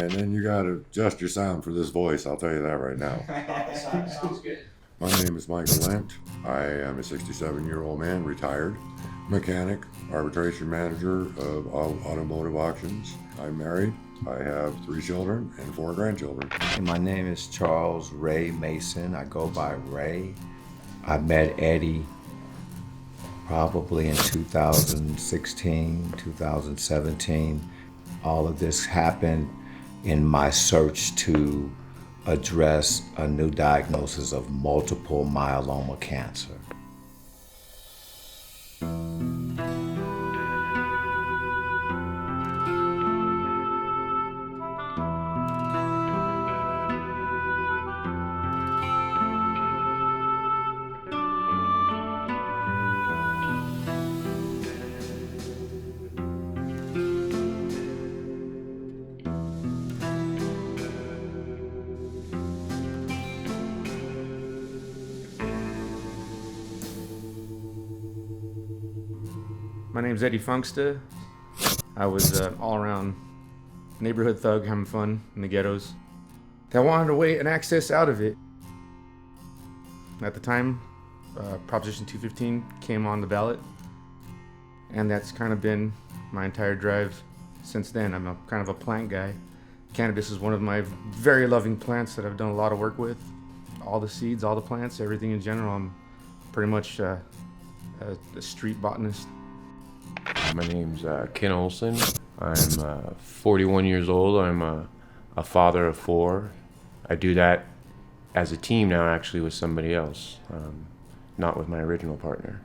And then you gotta adjust your sound for this voice, I'll tell you that right now. Sounds good. My name is Michael Lent. I am a 67-year-old man, retired, mechanic, arbitration manager of automotive auctions. I'm married. I have 3 children and 4 grandchildren. My name is Charles Ray Mason. I go by Ray. I met Eddie probably in 2016, 2017. All of this happened in my search to address a new diagnosis of multiple myeloma cancer. My name's Eddie Funksta. I was an all-around neighborhood thug having fun in the ghettos. I wanted a way and access out of it. At the time, Proposition 215 came on the ballot, and that's kind of been my entire drive since then. I'm kind of a plant guy. Cannabis is one of my very loving plants that I've done a lot of work with. All the seeds, all the plants, everything in general. I'm pretty much a street botanist. My name's Ken Olson. I'm 41 years old. I'm a father of 4. I do that as a team now, actually, with somebody else, not with my original partner.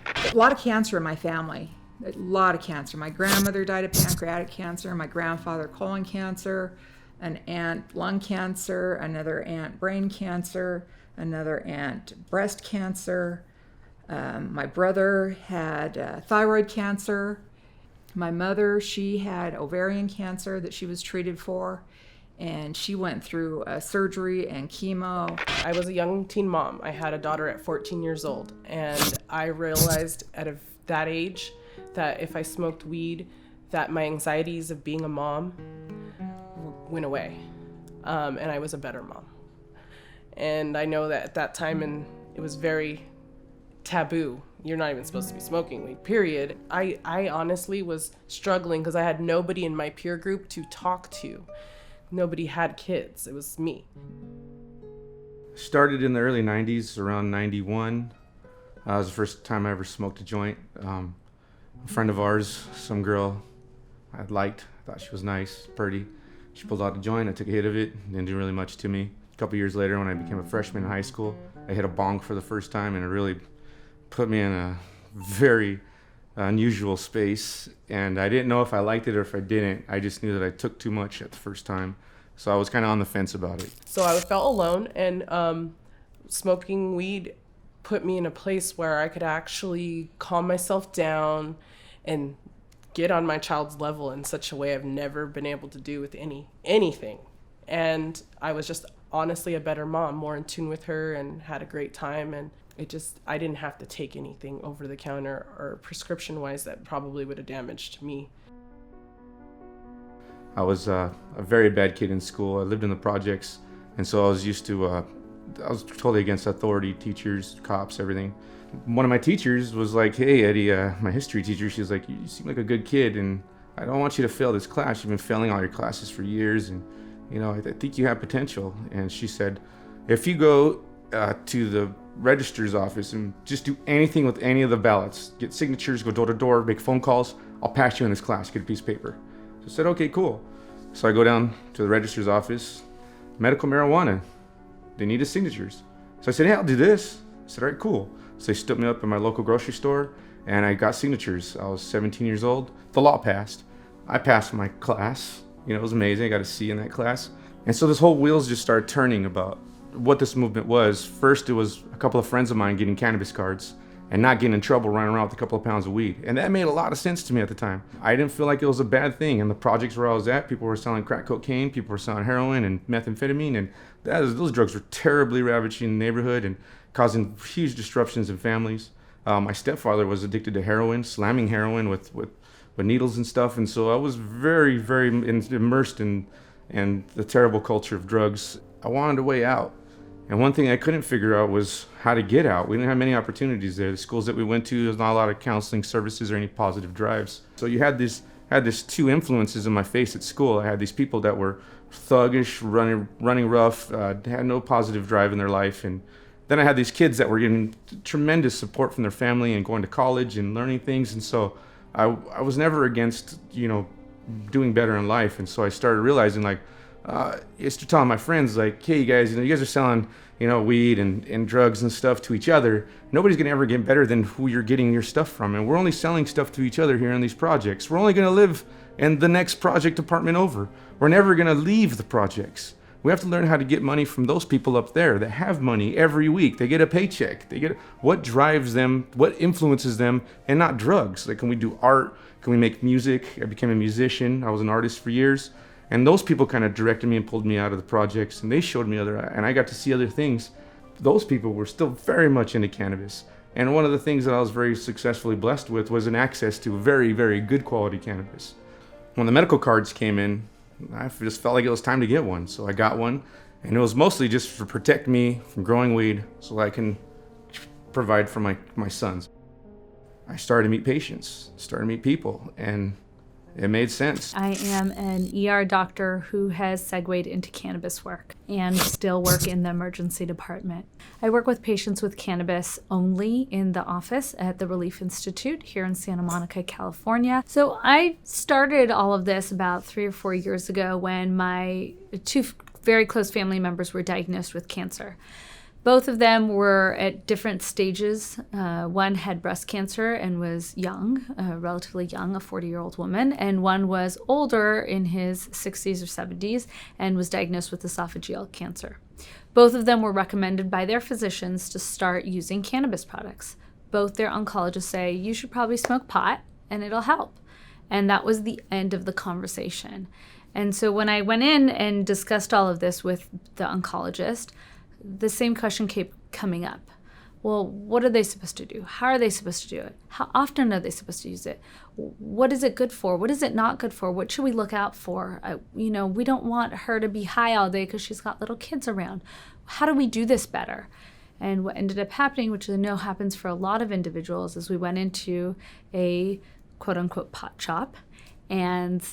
A lot of cancer in my family. A lot of cancer. My grandmother died of pancreatic cancer, my grandfather colon cancer, an aunt lung cancer, another aunt brain cancer, another aunt breast cancer. My brother had thyroid cancer. My mother, she had ovarian cancer that she was treated for, and she went through surgery and chemo. I was a young teen mom. I had a daughter at 14 years old, and I realized at that age that if I smoked weed, that my anxieties of being a mom went away, and I was a better mom. And I know that at that time, and it was very taboo. You're not even supposed to be smoking weed, period. I honestly was struggling because I had nobody in my peer group to talk to. Nobody had kids. It was me. Started in the early 90s, around 91. It was the first time I ever smoked a joint. A friend of ours, some girl I liked, thought she was nice, pretty. She pulled out a joint, I took a hit of it, didn't do really much to me. A couple years later, when I became a freshman in high school, I hit a bong for the first time, and it really put me in a very unusual space, and I didn't know if I liked it or if I didn't. I just knew that I took too much at the first time, so I was kind of on the fence about it. So I felt alone, and smoking weed put me in a place where I could actually calm myself down and get on my child's level in such a way I've never been able to do with anything. And I was just honestly a better mom, more in tune with her, and had a great time. And I didn't have to take anything over the counter or prescription wise that probably would have damaged me. I was a very bad kid in school. I lived in the projects, and so I was used to, I was totally against authority, teachers, cops, everything. One of my teachers was like, "Hey, Eddie," my history teacher, she was like, "You seem like a good kid, and I don't want you to fail this class. You've been failing all your classes for years, and I think you have potential." And she said, "If you go to the registrar's office and just do anything with any of the ballots, get signatures, go door to door, make phone calls, I'll pass you in this class, get a piece of paper." So I said, "Okay, cool." So I go down to the registrar's office, medical marijuana, they needed signatures. So I said, "Hey, I'll do this." I said, "All right, cool." So they stood me up in my local grocery store, and I got signatures. I was 17 years old. The law passed. I passed my class. It was amazing. I got a C in that class. And so this whole wheels just started turning about what this movement was. First, it was a couple of friends of mine getting cannabis cards and not getting in trouble running around with a couple of pounds of weed. And that made a lot of sense to me at the time. I didn't feel like it was a bad thing. In the projects where I was at, people were selling crack cocaine, people were selling heroin and methamphetamine, and those drugs were terribly ravaging the neighborhood and causing huge disruptions in families. My stepfather was addicted to heroin, slamming heroin with with needles and stuff. And so I was very, very immersed in the terrible culture of drugs. I wanted a way out. And one thing I couldn't figure out was how to get out. We didn't have many opportunities there. The schools that we went to, there's not a lot of counseling services or any positive drives. So you had this two influences in my face at school. I had these people that were thuggish, running rough, had no positive drive in their life. And then I had these kids that were getting tremendous support from their family and going to college and learning things. And so I was never against, doing better in life. And so I started realizing, like, I used to tell my friends, like, hey, you guys are selling, weed and drugs and stuff to each other. Nobody's going to ever get better than who you're getting your stuff from. And we're only selling stuff to each other here in these projects. We're only going to live in the next project apartment over. We're never going to leave the projects. We have to learn how to get money from those people up there that have money every week. They get a paycheck. They get what drives them, what influences them, and not drugs. Like, can we do art? Can we make music? I became a musician. I was an artist for years. And those people kind of directed me and pulled me out of the projects, and they showed me and I got to see other things. Those people were still very much into cannabis. And one of the things that I was very successfully blessed with was an access to very, very good quality cannabis. When the medical cards came in, I just felt like it was time to get one. So I got one, and it was mostly just to protect me from growing weed so I can provide for my sons. I started to meet patients, started to meet people, and it made sense. I am an ER doctor who has segued into cannabis work and still work in the emergency department. I work with patients with cannabis only in the office at the Relief Institute here in Santa Monica, California. So I started all of this about 3 or 4 years ago when my 2 very close family members were diagnosed with cancer. Both of them were at different stages. One had breast cancer and was young, relatively young, a 40-year-old woman, and one was older in his 60s or 70s and was diagnosed with esophageal cancer. Both of them were recommended by their physicians to start using cannabis products. Both their oncologists say, you should probably smoke pot and it'll help. And that was the end of the conversation. And so when I went in and discussed all of this with the oncologist, the same question kept coming up. Well, what are they supposed to do? How are they supposed to do it? How often are they supposed to use it? What is it good for? What is it not good for? What should we look out for? We don't want her to be high all day because she's got little kids around. How do we do this better? And what ended up happening, which I know happens for a lot of individuals, is we went into a quote-unquote pot shop and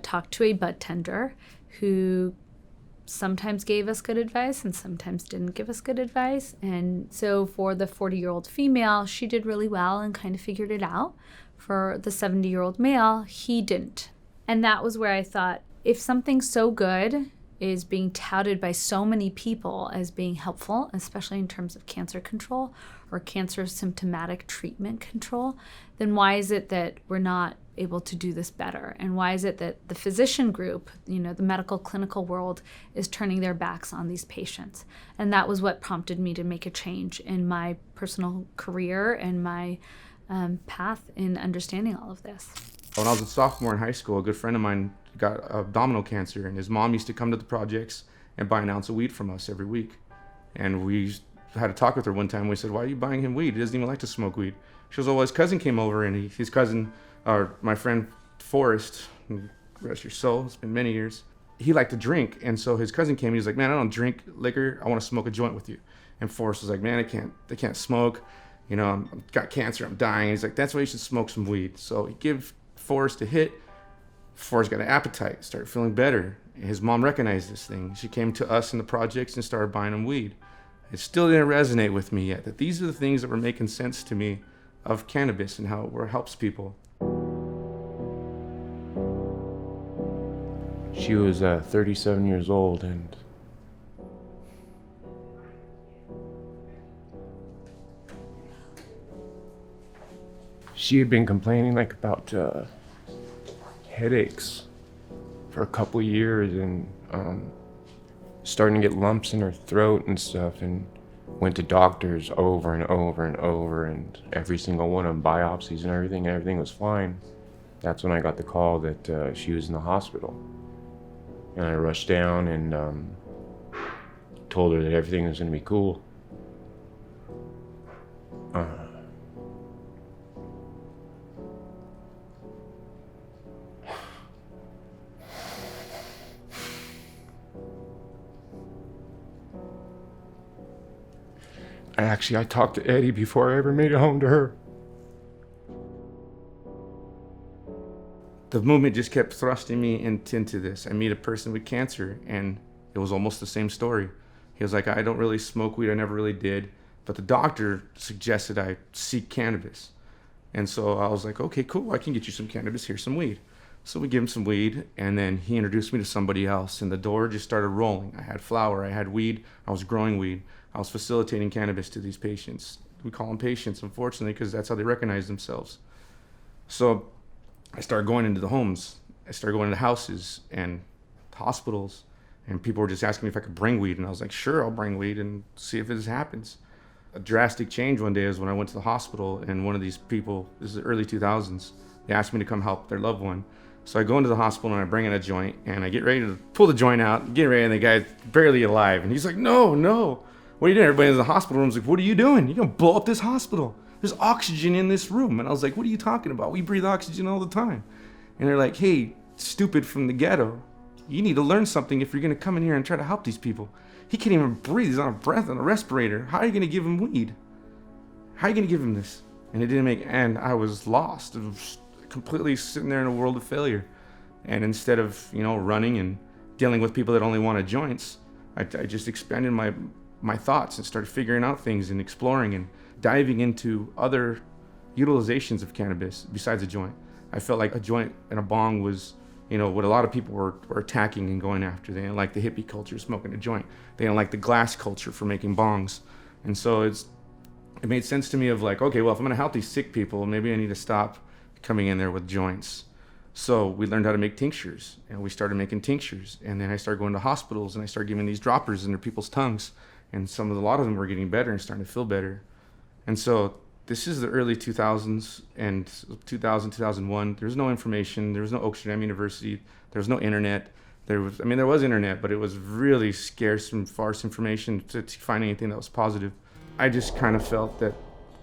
talked to a bud tender who sometimes gave us good advice and sometimes didn't give us good advice. And so for the 40-year-old female, she did really well and kind of figured it out. For the 70-year-old male, he didn't. And that was where I thought, if something so good is being touted by so many people as being helpful, especially in terms of cancer control or cancer symptomatic treatment control, then why is it that we're not able to do this better? And why is it that the physician group, the medical clinical world, is turning their backs on these patients? And that was what prompted me to make a change in my personal career and my path in understanding all of this. When I was a sophomore in high school, a good friend of mine got abdominal cancer, and his mom used to come to the projects and buy an ounce of weed from us every week. And we had a talk with her one time. We said, why are you buying him weed? He doesn't even like to smoke weed. She goes, well, his cousin came over, and his cousin, or my friend Forrest, rest your soul, it's been many years, he liked to drink. And so his cousin came, he was like, man, I don't drink liquor, I want to smoke a joint with you. And Forrest was like, man, I can't smoke, I've got cancer, I'm dying. He's like, that's why you should smoke some weed. So he gave Forrest a hit. Forrest got an appetite, started feeling better. And his mom recognized this thing. She came to us in the projects and started buying him weed. It still didn't resonate with me yet, that these are the things that were making sense to me of cannabis and how it helps people. She was 37 years old, and she had been complaining about headaches for a couple years, and starting to get lumps in her throat and stuff, and went to doctors over and over and over, and every single one of them, biopsies and everything was fine. That's when I got the call that she was in the hospital. And I rushed down and told her that everything was going to be cool. I talked to Eddie before I ever made it home to her. The movement just kept thrusting me into this. I meet a person with cancer, and it was almost the same story. He was like, I don't really smoke weed, I never really did, but the doctor suggested I seek cannabis. And so I was like, okay, cool, I can get you some cannabis, here's some weed. So we give him some weed, and then he introduced me to somebody else, and the door just started rolling. I had flower, I had weed, I was growing weed, I was facilitating cannabis to these patients. We call them patients, unfortunately, because that's how they recognize themselves. So I started going into the homes. I started going into houses and hospitals, and people were just asking me if I could bring weed, and I was like, sure, I'll bring weed and see if this happens. A drastic change one day is when I went to the hospital, and one of these people, this is the early 2000s, they asked me to come help their loved one. So I go into the hospital and I bring in a joint, and I get ready to pull the joint out, get ready, and the guy's barely alive, and he's like, no, what are you doing? Everybody in the hospital room's like, what are you doing? You're gonna blow up this hospital. There's oxygen in this room. And I was like, what are you talking about? We breathe oxygen all the time. And they're like, hey, stupid from the ghetto, you need to learn something if you're gonna come in here and try to help these people. He can't even breathe, he's on a respirator. How are you gonna give him weed? How are you gonna give him this? And it didn't make, and I was lost. I was completely sitting there in a world of failure. And instead of, running and dealing with people that only wanted joints, I just expanded my thoughts and started figuring out things and exploring and diving into other utilizations of cannabis besides a joint. I felt like a joint and a bong was, what a lot of people were attacking and going after. They didn't like the hippie culture smoking a joint. They didn't like the glass culture for making bongs. And so it made sense to me of like, okay, well, if I'm gonna help these sick people, maybe I need to stop coming in there with joints. So we learned how to make tinctures, and we started making tinctures. And then I started going to hospitals, and I started giving these droppers into people's tongues. And a lot of them were getting better and starting to feel better. And so this is the early 2000s, and 2000, 2001. There was no information. There was no Oaksterdam University. There was no internet. There was internet, but it was really scarce and sparse information to find anything that was positive. I just kind of felt that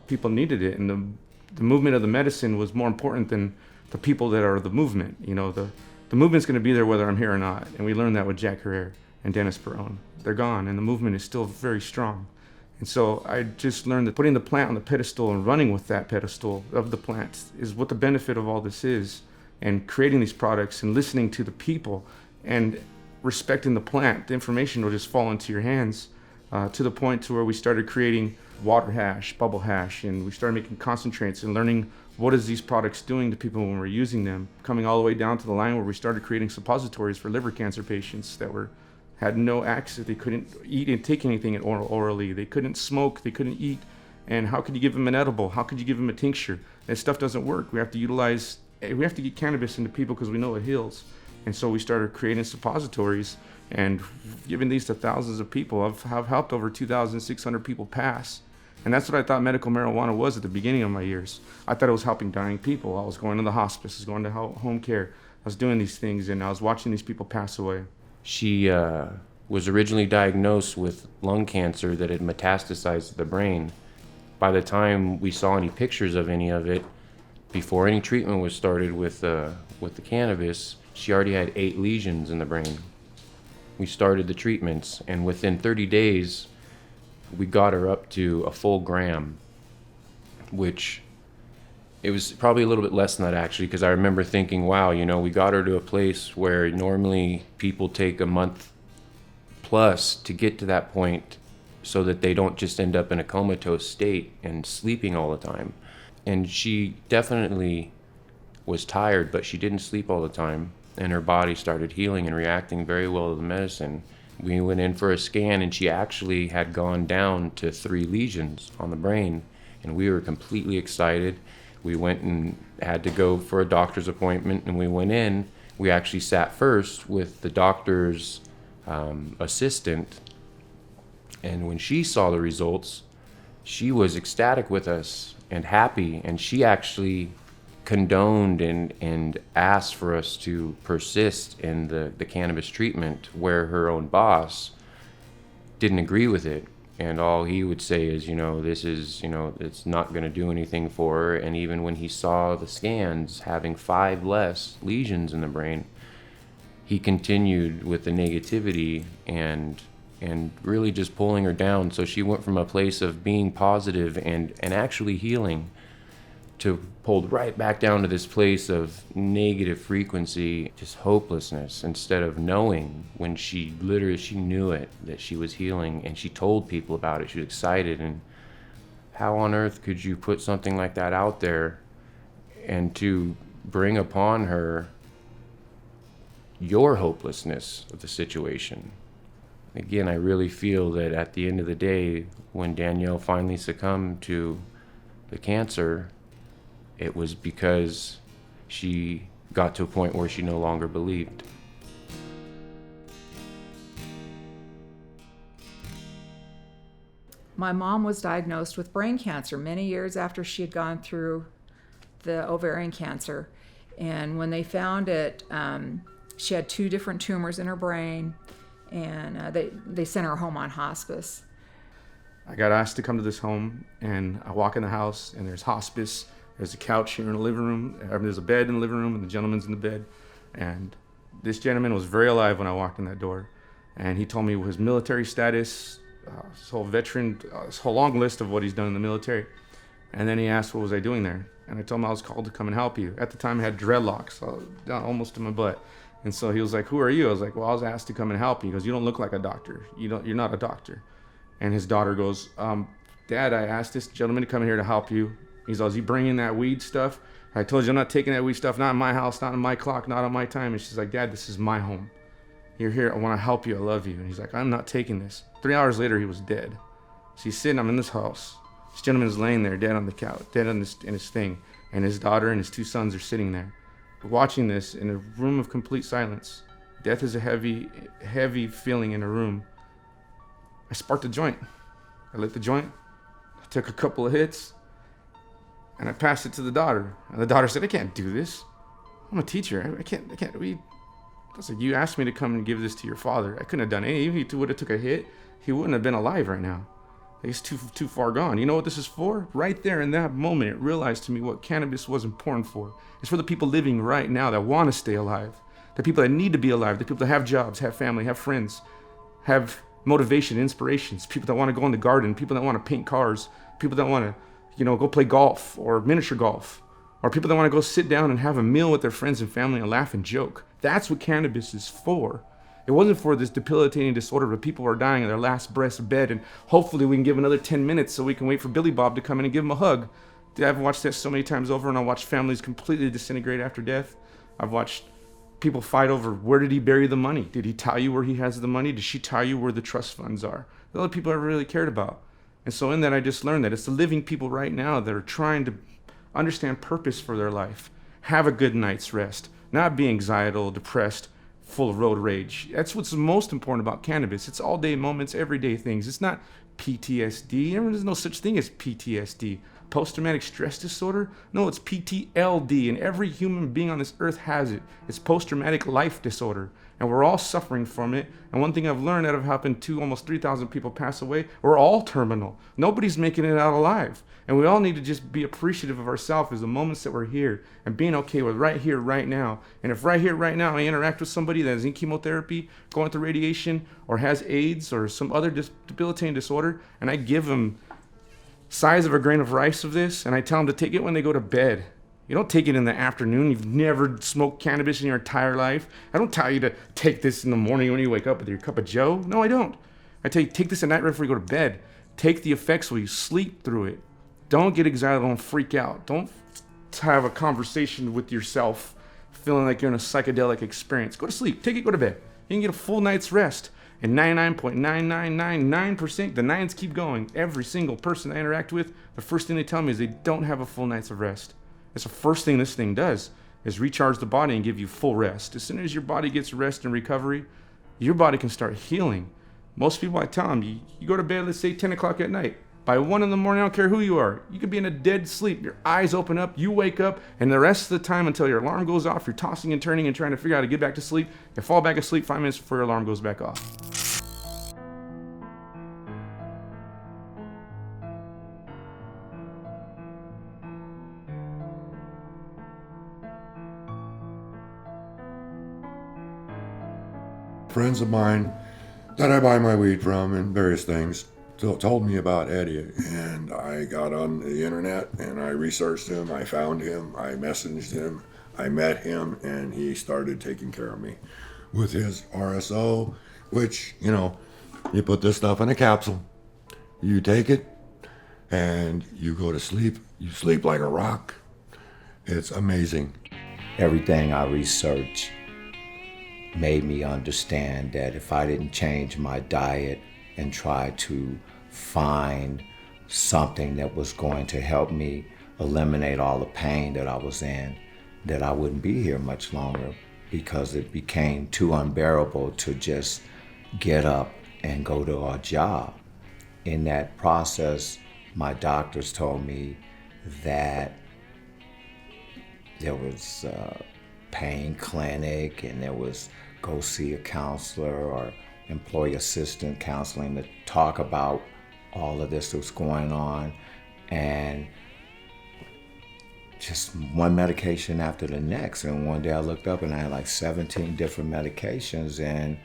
people needed it, and the movement of the medicine was more important than the people that are the movement. The movement's going to be there whether I'm here or not. And we learned that with Jack Herrera and Dennis Perone. They're gone, and the movement is still very strong. And so I just learned that putting the plant on the pedestal and running with that pedestal of the plant is what the benefit of all this is. And creating these products and listening to the people and respecting the plant, the information will just fall into your hands to the point to where we started creating water hash, bubble hash, and we started making concentrates and learning what is these products doing to people when we're using them, coming all the way down to the line where we started creating suppositories for liver cancer patients that had no access. They couldn't eat and take anything orally. They couldn't smoke. They couldn't eat. And how could you give them an edible? How could you give them a tincture? That stuff doesn't work. We have to get cannabis into people because we know it heals. And so we started creating suppositories and giving these to thousands of people. I've helped over 2,600 people pass. And that's what I thought medical marijuana was at the beginning of my years. I thought it was helping dying people. I was going to the hospice, I was going to home care. I was doing these things, and I was watching these people pass away. She was originally diagnosed with lung cancer that had metastasized to the brain. By the time we saw any pictures of any of it, before any treatment was started with the cannabis, she already had 8 lesions in the brain. We started the treatments, and within 30 days, we got her up to a full gram, which it was probably a little bit less than that actually, because I remember thinking, wow, we got her to a place where normally people take a month plus to get to that point so that they don't just end up in a comatose state and sleeping all the time. And she definitely was tired, but she didn't sleep all the time, and her body started healing and reacting very well to the medicine. We went in for a scan, and she actually had gone down to 3 lesions on the brain, and we were completely excited. We went and had to go for a doctor's appointment, and we went in. We actually sat first with the doctor's assistant, and when she saw the results, she was ecstatic with us and happy, and she actually condoned and asked for us to persist in the cannabis treatment, where her own boss didn't agree with it. And all he would say is, this is, it's not going to do anything for her. And even when he saw the scans having 5 less lesions in the brain, he continued with the negativity. And and really just pulling her down. So she went from a place of being positive and actually healing to pulled right back down to this place of negative frequency, just hopelessness, instead of knowing when she knew it, that she was healing, and she told people about it. She was excited. And how on earth could you put something like that out there and to bring upon her your hopelessness of the situation? Again, I really feel that at the end of the day, when Danielle finally succumbed to the cancer, it was because she got to a point where she no longer believed. My mom was diagnosed with brain cancer many years after she had gone through the ovarian cancer. And when they found it, she had 2 different tumors in her brain, and they sent her home on hospice. I got asked to come to this home, and I walk in the house, and there's hospice. There's a couch here in the living room. There's a bed in the living room, and the gentleman's in the bed. And this gentleman was very alive when I walked in that door. And he told me his military status, his whole veteran, his whole long list of what he's done in the military. And then he asked, what was I doing there? And I told him I was called to come and help you. At the time, I had dreadlocks down almost to my butt. And so he was like, who are you? I was like, well, I was asked to come and help you. He goes, you don't look like a doctor. You're not a doctor. And his daughter goes, Dad, I asked this gentleman to come in here to help you. He's all, is he bringing that weed stuff? I told you I'm not taking that weed stuff, not in my house, not in my clock, not on my time. And she's like, Dad, this is my home. You're here, I want to help you, I love you. And he's like, I'm not taking this. 3 hours later, he was dead. So he's sitting, I'm in this house. This gentleman is laying there, dead on the couch, dead in his thing. And his daughter and his 2 sons are sitting there, watching this in a room of complete silence. Death is a heavy, heavy feeling in a room. I sparked a joint. I lit the joint. I took a couple of hits. And I passed it to the daughter. And the daughter said, I can't do this. I'm a teacher. I can't. I was like, you asked me to come and give this to your father. I couldn't have done anything. If he would have took a hit, he wouldn't have been alive right now. He's too far gone. You know what this is for? Right there in that moment, it realized to me what cannabis was important for. It's for the people living right now that want to stay alive. The people that need to be alive. The people that have jobs, have family, have friends, have motivation, inspirations. People that want to go in the garden. People that want to paint cars. People that want to go play golf or miniature golf, or people that want to go sit down and have a meal with their friends and family and laugh and joke. That's what cannabis is for. It wasn't for this debilitating disorder where people are dying in their last breath's bed, and hopefully we can give another 10 minutes so we can wait for Billy Bob to come in and give him a hug. I've watched that so many times over, and I watched families completely disintegrate after death. I've watched people fight over, where did he bury the money? Did he tell you where he has the money? Did she tell you where the trust funds are? The other people I really cared about. And so in that, I just learned that it's the living people right now that are trying to understand purpose for their life, have a good night's rest, not be anxietal, depressed, full of road rage. That's what's most important about cannabis. It's all day moments, everyday things. It's not PTSD. There's no such thing as PTSD. Post-traumatic stress disorder? No, it's PTLD, and every human being on this earth has it. It's post-traumatic life disorder, and we're all suffering from it. And one thing I've learned out of helping almost 3,000 people pass away, we're all terminal. Nobody's making it out alive. And we all need to just be appreciative of ourselves as the moments that we're here and being okay with right here, right now. And if right here, right now, I interact with somebody that is in chemotherapy, going through radiation, or has AIDS or some other debilitating disorder, and I give them size of a grain of rice of this, and I tell them to take it when they go to bed. You don't take it in the afternoon. You've never smoked cannabis in your entire life. I don't tell you to take this in the morning when you wake up with your cup of joe. No, I don't. I tell you, take this at night right before you go to bed. Take the effects while you sleep through it. Don't get excited. Don't freak out. Don't have a conversation with yourself feeling like you're in a psychedelic experience. Go to sleep. Take it, go to bed. You can get a full night's rest. And 99.9999%, the nines keep going. Every single person I interact with, the first thing they tell me is they don't have a full night's of rest. That's the first thing this thing does, is recharge the body and give you full rest. As soon as your body gets rest and recovery, your body can start healing. Most people, I tell them, you go to bed, let's say 10 o'clock at night. By 1 in the morning, I don't care who you are. You could be in a dead sleep. Your eyes open up, you wake up, and the rest of the time until your alarm goes off, you're tossing and turning and trying to figure out how to get back to sleep. You fall back asleep 5 minutes before your alarm goes back off. Friends of mine that I buy my weed from and various things told me about Eddie, and I got on the internet and I researched him, I found him, I messaged him, I met him, and he started taking care of me with his RSO, which, you put this stuff in a capsule, you take it, and you go to sleep. You sleep like a rock. It's amazing. Everything I researched made me understand that if I didn't change my diet and try to find something that was going to help me eliminate all the pain that I was in, that I wouldn't be here much longer, because it became too unbearable to just get up and go to a job. In that process, my doctors told me that there was a pain clinic, and there was go see a counselor or employee assistant counseling to talk about all of this that was going on, and just one medication after the next. And one day I looked up and I had like 17 different medications, and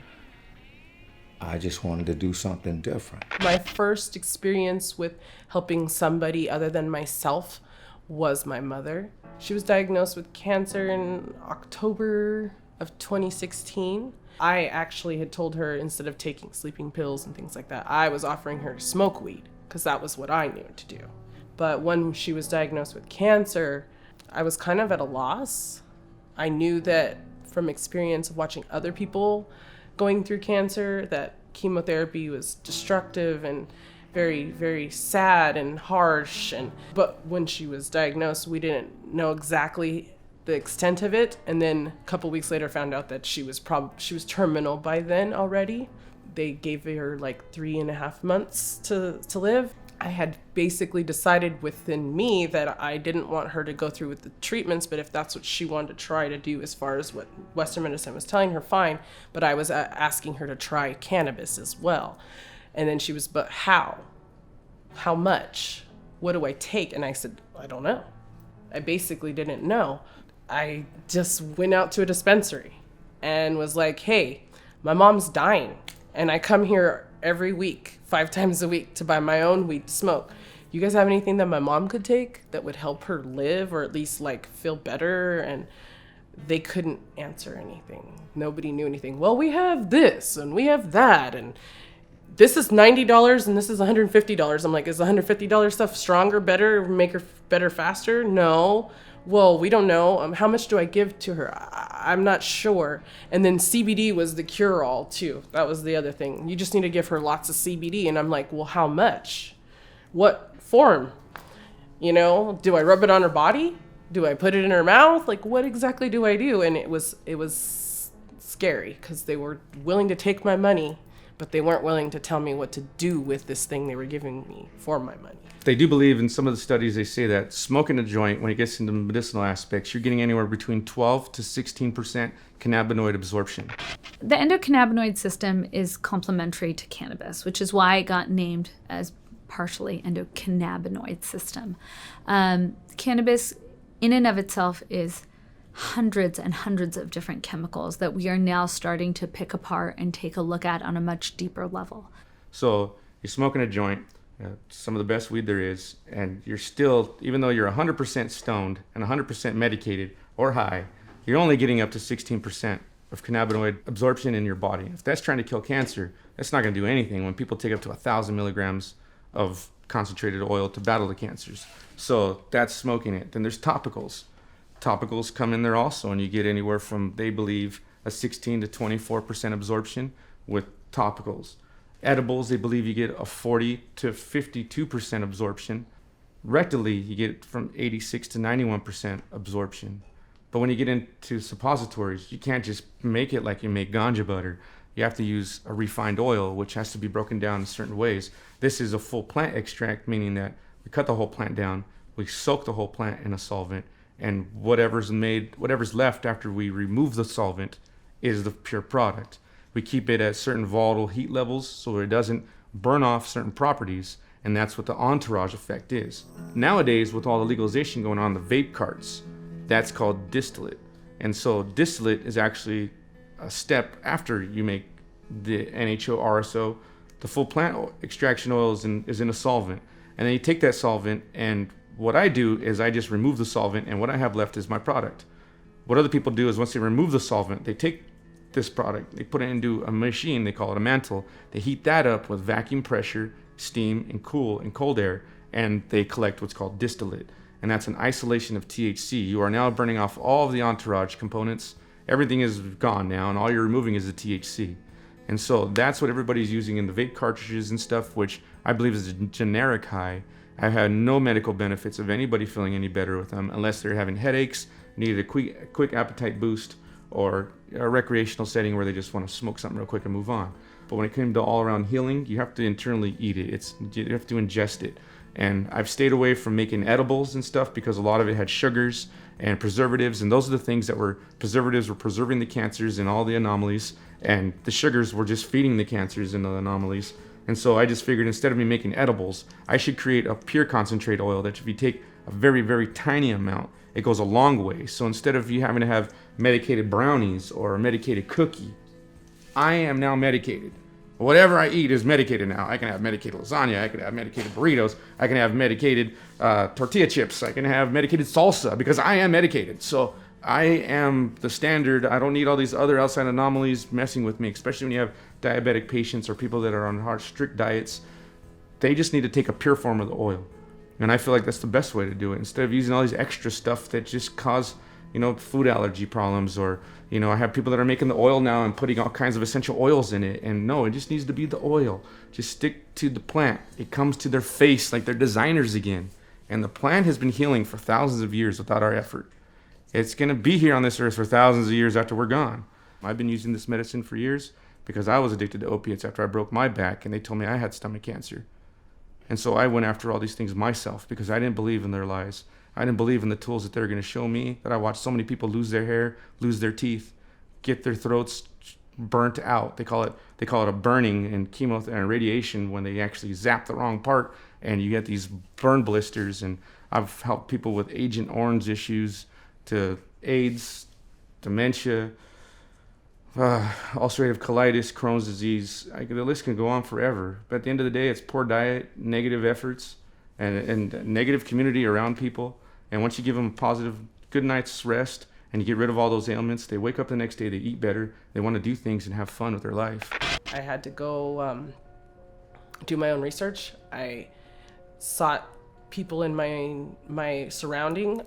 I just wanted to do something different. My first experience with helping somebody other than myself was my mother. She was diagnosed with cancer in October of 2016. I actually had told her, instead of taking sleeping pills and things like that, I was offering her to smoke weed, because that was what I knew to do. But when she was diagnosed with cancer, I was kind of at a loss. I knew that from experience of watching other people going through cancer, that chemotherapy was destructive and very, very sad and harsh. But when she was diagnosed, we didn't know exactly the extent of it. And then a couple weeks later found out that she was terminal by then already. They gave her like 3.5 months to live. I had basically decided within me that I didn't want her to go through with the treatments, but if that's what she wanted to try to do as far as what Western medicine was telling her, fine. But I was asking her to try cannabis as well. And then she was, but how? How much? What do I take? And I said, I don't know. I basically didn't know. I just went out to a dispensary and was like, hey, my mom's dying, and I come here every week, 5 times a week, to buy my own weed to smoke. You guys have anything that my mom could take that would help her live, or at least like feel better? And they couldn't answer anything. Nobody knew anything. Well, we have this and we have that, and this is $90 and this is $150. I'm like, is the $150 stuff stronger, better, make her better faster? No. Well, we don't know. How much do I give to her? I'm not sure. And then CBD was the cure-all too. That was the other thing. You just need to give her lots of CBD. And I'm like, well, how much? What form? Do I rub it on her body? Do I put it in her mouth? Like, what exactly do I do? And it was scary, because they were willing to take my money, but they weren't willing to tell me what to do with this thing they were giving me for my money. They do believe, in some of the studies, they say that smoking a joint, when it gets into medicinal aspects, you're getting anywhere between 12 to 16% cannabinoid absorption. The endocannabinoid system is complementary to cannabis, which is why it got named as partially endocannabinoid system. Cannabis in and of itself is hundreds and hundreds of different chemicals that we are now starting to pick apart and take a look at on a much deeper level. So you're smoking a joint, some of the best weed there is, and you're still, even though you're 100% stoned and 100% medicated or high, you're only getting up to 16% of cannabinoid absorption in your body. If that's trying to kill cancer, that's not going to do anything when people take up to 1,000 milligrams of concentrated oil to battle the cancers. So that's smoking it. Then there's topicals. Topicals come in there also, and you get anywhere from, they believe, a 16 to 24% absorption with topicals. Edibles, they believe you get a 40 to 52% absorption. Rectally, you get from 86 to 91% absorption. But when you get into suppositories, you can't just make it like you make ganja butter. You have to use a refined oil, which has to be broken down in certain ways. This is a full plant extract, meaning that we cut the whole plant down, we soak the whole plant in a solvent, and whatever's left after we remove the solvent is the pure product. We keep it at certain volatile heat levels so it doesn't burn off certain properties, and that's what the entourage effect is. Nowadays, with all the legalization going on, the vape carts, that's called distillate. And so distillate is actually a step after you make the NHO, RSO. The full plant extraction oil is in a solvent. And then you take that solvent, and what I do is I just remove the solvent, and what I have left is my product. What other people do is once they remove the solvent, they take this product, they put it into a machine, they call it a mantle. They heat that up with vacuum pressure, steam, and cold air, and they collect what's called distillate. And that's an isolation of THC. You are now burning off all of the entourage components. Everything is gone now, and all you're removing is the THC. And so that's what everybody's using in the vape cartridges and stuff, which I believe is a generic high. I've had no medical benefits of anybody feeling any better with them unless they're having headaches, needed a quick appetite boost, or a recreational setting where they just want to smoke something real quick and move on. But when it came to all-around healing, you have to internally eat it. You have to ingest it. And I've stayed away from making edibles and stuff because a lot of it had sugars and preservatives, and those are the things that preservatives were preserving the cancers and all the anomalies, and the sugars were just feeding the cancers and the anomalies. And so I just figured instead of me making edibles, I should create a pure concentrate oil that if you take a very, very tiny amount, it goes a long way. So instead of you having to have medicated brownies or a medicated cookie, I am now medicated. Whatever I eat is medicated now. I can have medicated lasagna, I can have medicated burritos, I can have medicated tortilla chips, I can have medicated salsa because I am medicated. So I am the standard. I don't need all these other outside anomalies messing with me, especially when you have diabetic patients or people that are on hard, strict diets. They just need to take a pure form of the oil. And I feel like that's the best way to do it. Instead of using all these extra stuff that just cause, food allergy problems, or, I have people that are making the oil now and putting all kinds of essential oils in it. And no, it just needs to be the oil. Just stick to the plant. It comes to their face like they're designers again. And the plant has been healing for thousands of years without our effort. It's going to be here on this earth for thousands of years after we're gone. I've been using this medicine for years because I was addicted to opiates after I broke my back, and they told me I had stomach cancer. And so I went after all these things myself because I didn't believe in their lies. I didn't believe in the tools that they're going to show me, that I watched so many people lose their hair, lose their teeth, get their throats burnt out. They call it a burning in chemo and radiation when they actually zap the wrong part, and you get these burn blisters. And I've helped people with Agent Orange issues, to AIDS, dementia, ulcerative colitis, Crohn's disease. The list can go on forever. But at the end of the day, it's poor diet, negative efforts, and negative community around people. And once you give them a positive, good night's rest, and you get rid of all those ailments, they wake up the next day, they eat better, they want to do things and have fun with their life. I had to go do my own research. I sought people in my surrounding.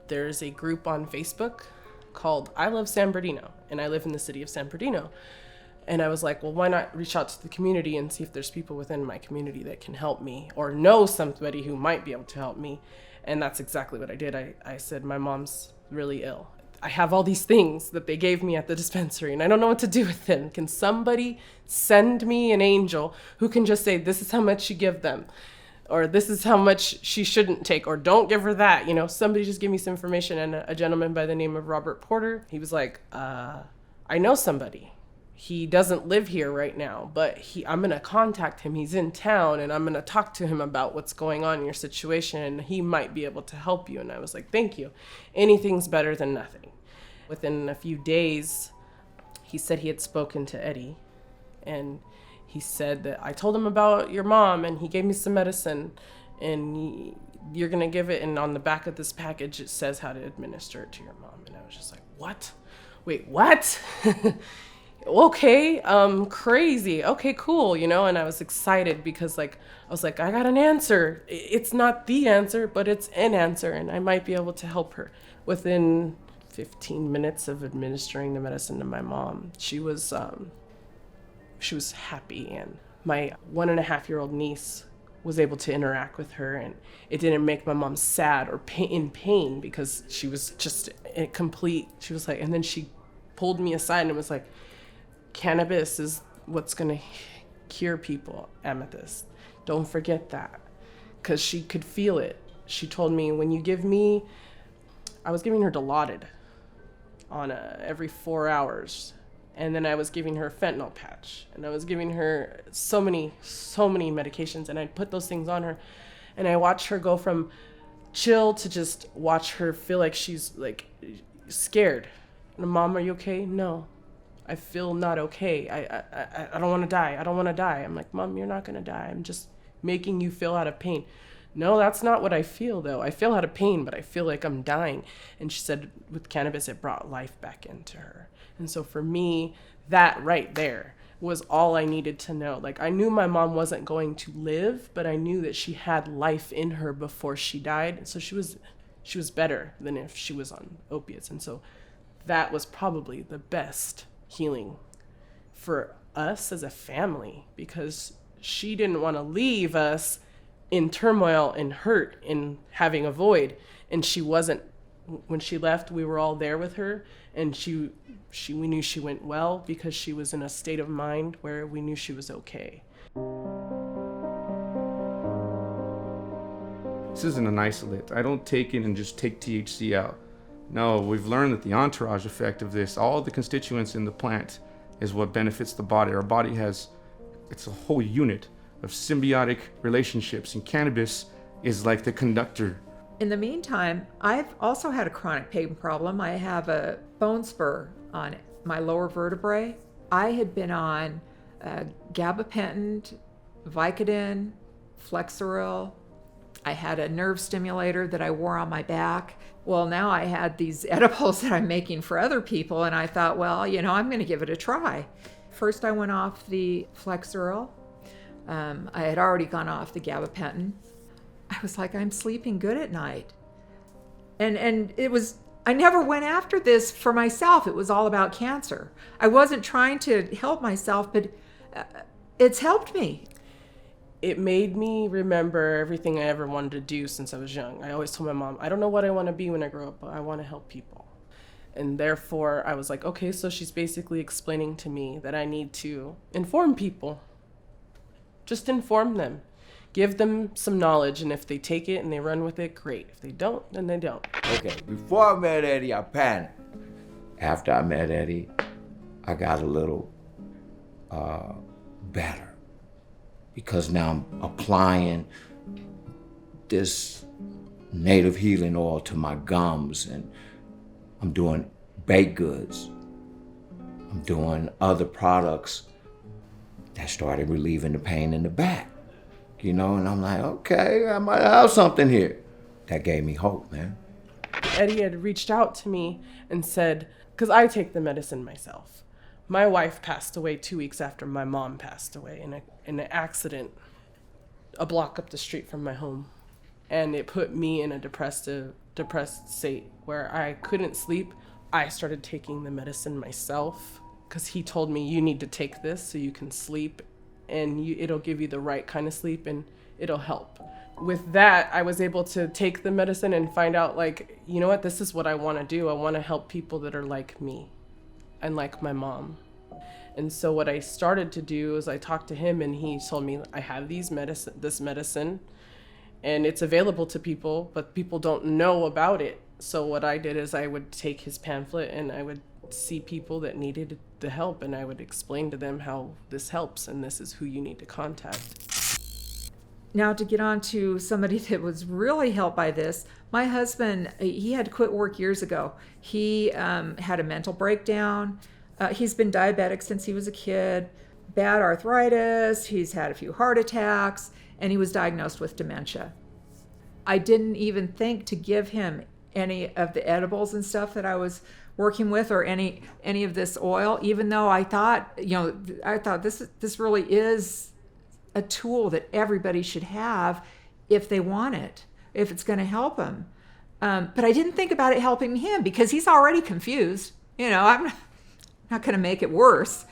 There's a group on Facebook called I Love San Bernardino, and I live in the city of San Bernardino. And I was like, well, why not reach out to the community and see if there's people within my community that can help me or know somebody who might be able to help me. And that's exactly what I did. I said, my mom's really ill. I have all these things that they gave me at the dispensary, and I don't know what to do with them. Can somebody send me an angel who can just say, this is how much you give them, or this is how much she shouldn't take, or don't give her that? Somebody just give me some information. And a gentleman by the name of Robert Porter, he was like, I know somebody. He doesn't live here right now, but I'm going to contact him. He's in town, and I'm going to talk to him about what's going on in your situation, and he might be able to help you. And I was like, thank you. Anything's better than nothing. Within a few days, he said he had spoken to Eddie, and he said that I told him about your mom, and he gave me some medicine, and you're going to give it, and on the back of this package, it says how to administer it to your mom. And I was just like, what? Wait, what? Okay, crazy. Okay, cool, and I was excited because I was like, I got an answer. It's not the answer, but it's an answer, and I might be able to help her. Within 15 minutes of administering the medicine to my mom, she was happy, and my 1.5-year-old niece was able to interact with her, and it didn't make my mom sad or in pain because she was just she was like, and then she pulled me aside and was like, cannabis is what's going to cure people, Amethyst. Don't forget that. Because she could feel it. She told me, when you give me, I was giving her Dilaudid on every 4 hours. And then I was giving her a fentanyl patch. And I was giving her so many medications. And I'd put those things on her. And I watched her go from chill to just watch her feel like she's like scared. And, Mom, are you okay? No. I feel not okay. I don't want to die. I don't want to die. I'm like, Mom, you're not going to die. I'm just making you feel out of pain. No, that's not what I feel, though. I feel out of pain, but I feel like I'm dying. And she said with cannabis, it brought life back into her. And so for me, that right there was all I needed to know. Like, I knew my mom wasn't going to live, but I knew that she had life in her before she died. So she was better than if she was on opiates. And so that was probably the best healing for us as a family, because she didn't want to leave us in turmoil and hurt and having a void. And she wasn't, when she left, we were all there with her, and we knew she went well because she was in a state of mind where we knew she was okay. This isn't an isolate. I don't take it and just take THC out. No, we've learned that the entourage effect of this, all the constituents in the plant, is what benefits the body. Our body it's a whole unit of symbiotic relationships, and cannabis is like the conductor. In the meantime, I've also had a chronic pain problem. I have a bone spur on my lower vertebrae. I had been on gabapentin, Vicodin, Flexeril. I had a nerve stimulator that I wore on my back. Well, now I had these edibles that I'm making for other people, and I thought, well, I'm going to give it a try. First, I went off the Flexeril. I had already gone off the gabapentin. I was like, I'm sleeping good at night. And I never went after this for myself. It was all about cancer. I wasn't trying to help myself, but it's helped me. It made me remember everything I ever wanted to do since I was young. I always told my mom, I don't know what I want to be when I grow up, but I want to help people. And therefore, I was like, okay, so she's basically explaining to me that I need to inform people. Just inform them. Give them some knowledge, and if they take it and they run with it, great. If they don't, then they don't. Okay, before I met Eddie, I panicked. After I met Eddie, I got a little better, because now I'm applying this native healing oil to my gums, and I'm doing baked goods. I'm doing other products that started relieving the pain in the back, and I'm like, okay, I might have something here. That gave me hope, man. Eddie had reached out to me and said, because I take the medicine myself. My wife passed away 2 weeks after my mom passed away in an accident a block up the street from my home. And it put me in a depressed state where I couldn't sleep. I started taking the medicine myself because he told me, you need to take this so you can sleep, and it'll give you the right kind of sleep and it'll help. With that, I was able to take the medicine and find out, like, you know what, this is what I want to do. I want to help people that are like me and like my mom. And so what I started to do is I talked to him, and he told me, I have this medicine, and it's available to people, but people don't know about it. So what I did is I would take his pamphlet and I would see people that needed the help, and I would explain to them how this helps and this is who you need to contact. Now, to get on to somebody that was really helped by this, my husband, he had to quit work years ago. He had a mental breakdown. He's been diabetic since he was a kid, bad arthritis, he's had a few heart attacks, and he was diagnosed with dementia. I didn't even think to give him any of the edibles and stuff that I was working with, or any of this oil, even though I thought, this really is a tool that everybody should have if they want it, if it's going to help them. But I didn't think about it helping him because he's already confused. I'm not going to make it worse.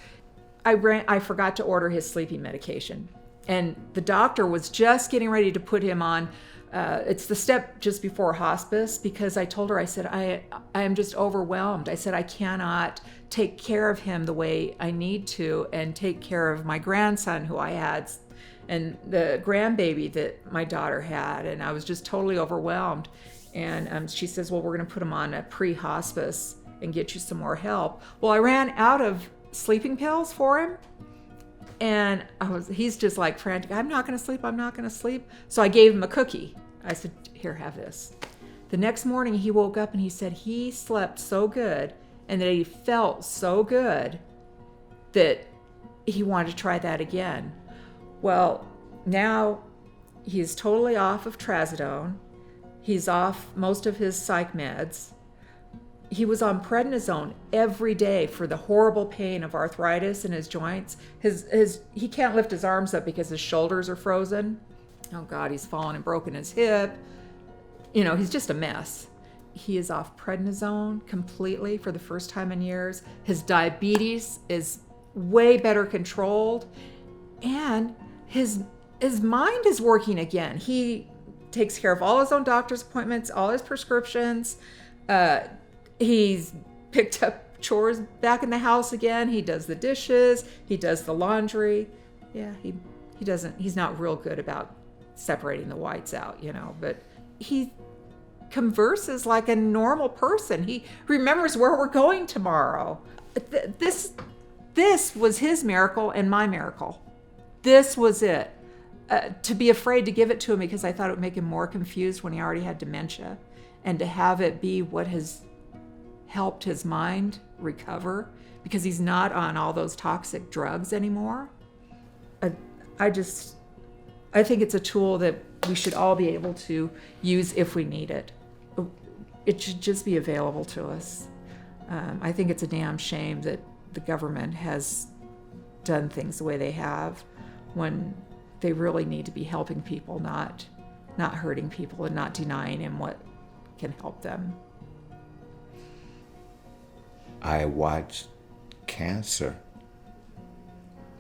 I forgot to order his sleeping medication, and the doctor was just getting ready to put him on. It's the step just before hospice, because I told her, I said, I am just overwhelmed. I said, I cannot take care of him the way I need to and take care of my grandson who I had and the grandbaby that my daughter had. And I was just totally overwhelmed. And she says, well, we're going to put him on a pre-hospice and get you some more help. Well, I ran out of sleeping pills for him. And he's just like frantic. I'm not going to sleep. I'm not going to sleep. So I gave him a cookie. I said, here, have this. The next morning he woke up and he said he slept so good and that he felt so good that he wanted to try that again. Well, now he's totally off of trazodone. He's off most of his psych meds. He was on prednisone every day for the horrible pain of arthritis in his joints. He can't lift his arms up because his shoulders are frozen. Oh God, he's fallen and broken his hip. He's just a mess. He is off prednisone completely for the first time in years. His diabetes is way better controlled, and his mind is working again. He takes care of all his own doctor's appointments, all his prescriptions. He's picked up chores back in the house again. He does the dishes. He does the laundry. Yeah, he's not real good about separating the whites out, but he converses like a normal person. He remembers where we're going tomorrow. This was his miracle and my miracle. This was it. To be afraid to give it to him because I thought it would make him more confused when he already had dementia, and to have it be what has helped his mind recover because he's not on all those toxic drugs anymore. I think it's a tool that we should all be able to use if we need it. It should just be available to us. I think it's a damn shame that the government has done things the way they have when they really need to be helping people, not hurting people and not denying them what can help them. I watched cancer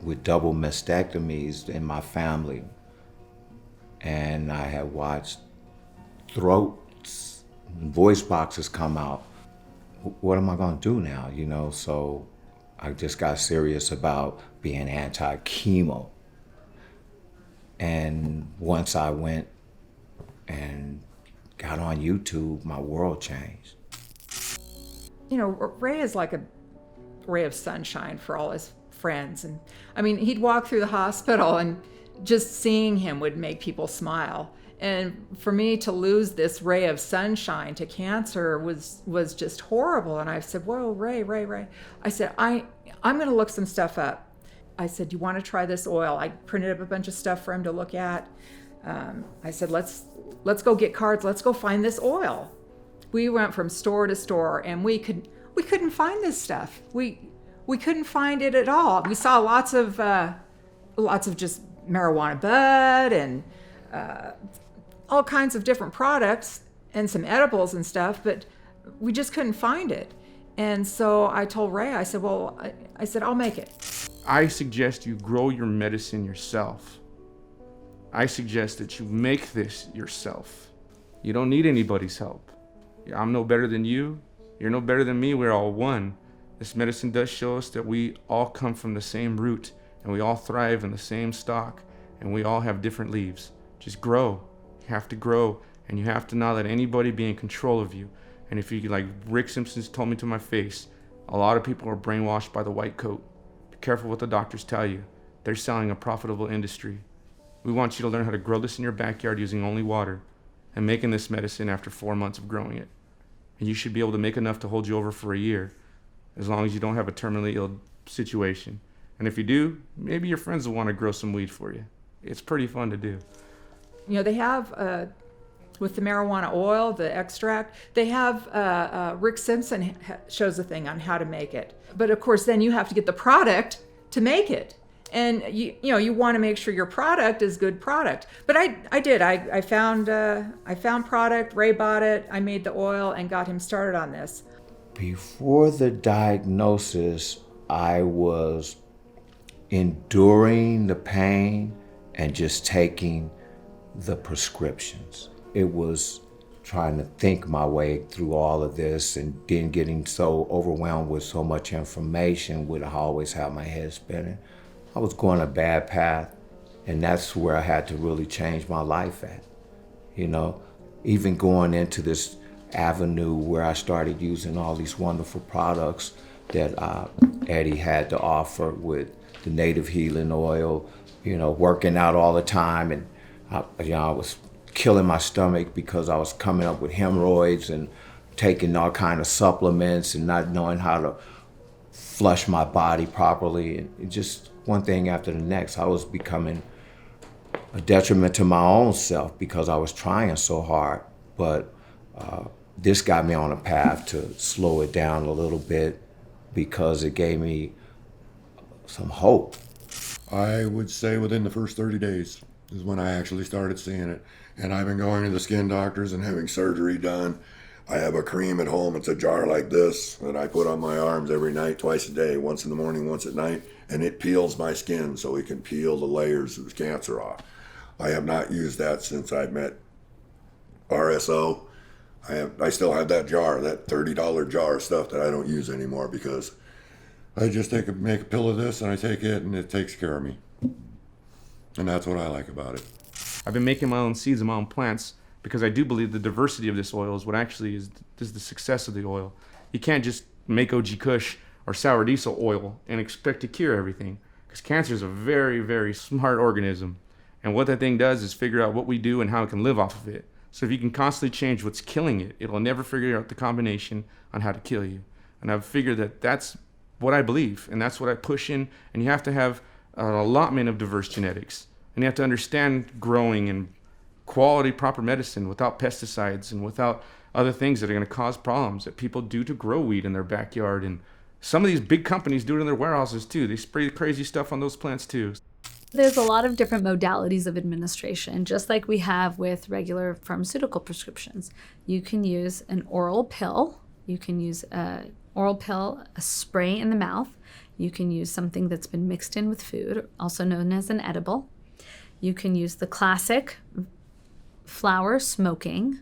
with double mastectomies in my family, and I have watched throats and voice boxes come out. What am I going to do now, So I just got serious about being anti-chemo. And once I went and got on YouTube, my world changed. Ray is like a ray of sunshine for all his friends. And he'd walk through the hospital and just seeing him would make people smile. And for me to lose this ray of sunshine to cancer was just horrible. And I said, whoa, Ray. I said, I'm going to look some stuff up. I said, you want to try this oil? I printed up a bunch of stuff for him to look at. I said, let's go get cards. Let's go find this oil. We went from store to store, and we couldn't find this stuff. We couldn't find it at all. We saw lots of just marijuana bud and all kinds of different products and some edibles and stuff, but we just couldn't find it. And so I told Ray, I said, I'll make it. I suggest you grow your medicine yourself. I suggest that you make this yourself. You don't need anybody's help. I'm no better than you. You're no better than me. We're all one. This medicine does show us that we all come from the same root, and we all thrive in the same stock, and we all have different leaves. Just grow. You have to grow, and you have to not let anybody be in control of you. And if you, like Rick Simpson's told me to my face, a lot of people are brainwashed by the white coat. Be careful what the doctors tell you. They're selling a profitable industry. We want you to learn how to grow this in your backyard using only water and making this medicine after 4 months of growing it. And you should be able to make enough to hold you over for a year, as long as you don't have a terminally ill situation. And if you do, maybe your friends will want to grow some weed for you. It's pretty fun to do. They have, with the marijuana oil, the extract, they have, Rick Simpson shows a thing on how to make it. But of course, then you have to get the product to make it. And you want to make sure your product is good product. But I did. I found product. Ray bought it. I made the oil and got him started on this. Before the diagnosis, I was enduring the pain and just taking the prescriptions. It was trying to think my way through all of this, and then getting so overwhelmed with so much information would always have my head spinning. I was going a bad path, and that's where I had to really change my life at. Even going into this avenue where I started using all these wonderful products that Eddie had to offer with the native healing oil, working out all the time, and I was killing my stomach because I was coming up with hemorrhoids and taking all kind of supplements and not knowing how to flush my body properly. And just one thing after the next, I was becoming a detriment to my own self because I was trying so hard. But this got me on a path to slow it down a little bit because it gave me some hope. I would say within the first 30 days is when I actually started seeing it. And I've been going to the skin doctors and having surgery done. I have a cream at home. It's a jar like this that I put on my arms every night, twice a day, once in the morning, once at night. And it peels my skin so it can peel the layers of the cancer off. I have not used that since I met RSO. I still have that jar, that $30 jar of stuff that I don't use anymore because I just make a pill of this and I take it and it takes care of me. And that's what I like about it. I've been making my own seeds and my own plants because I do believe the diversity of this oil is what actually is the success of the oil. You can't just make OG Kush or sour diesel oil and expect to cure everything because cancer is a very, very smart organism. And what that thing does is figure out what we do and how it can live off of it. So if you can constantly change what's killing it, it'll never figure out the combination on how to kill you. And I've figured that that's what I believe, and that's what I push in. And you have to have an allotment of diverse genetics. And you have to understand growing and quality proper medicine without pesticides and without other things that are going to cause problems that people do to grow weed in their backyard. And some of these big companies do it in their warehouses too. They spray crazy stuff on those plants too. There's a lot of different modalities of administration, just like we have with regular pharmaceutical prescriptions. You can use an oral pill. You can use an oral pill, a spray in the mouth. You can use something that's been mixed in with food, also known as an edible. You can use the classic flower smoking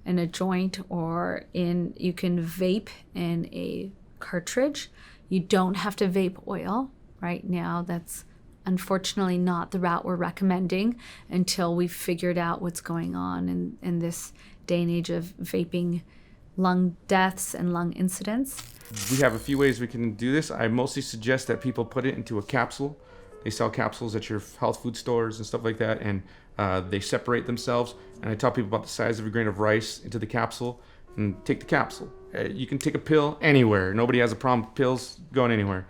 in a joint you can vape in a cartridge. You don't have to vape oil right now. That's unfortunately not the route we're recommending until we've figured out what's going on in this day and age of vaping lung deaths and lung incidents. We have a few ways we can do this. I mostly suggest that people put it into a capsule. They sell capsules at your health food stores and stuff like that, and they separate themselves. And I tell people about the size of a grain of rice into the capsule and take the capsule. You can take a pill anywhere. Nobody has a problem with pills going anywhere.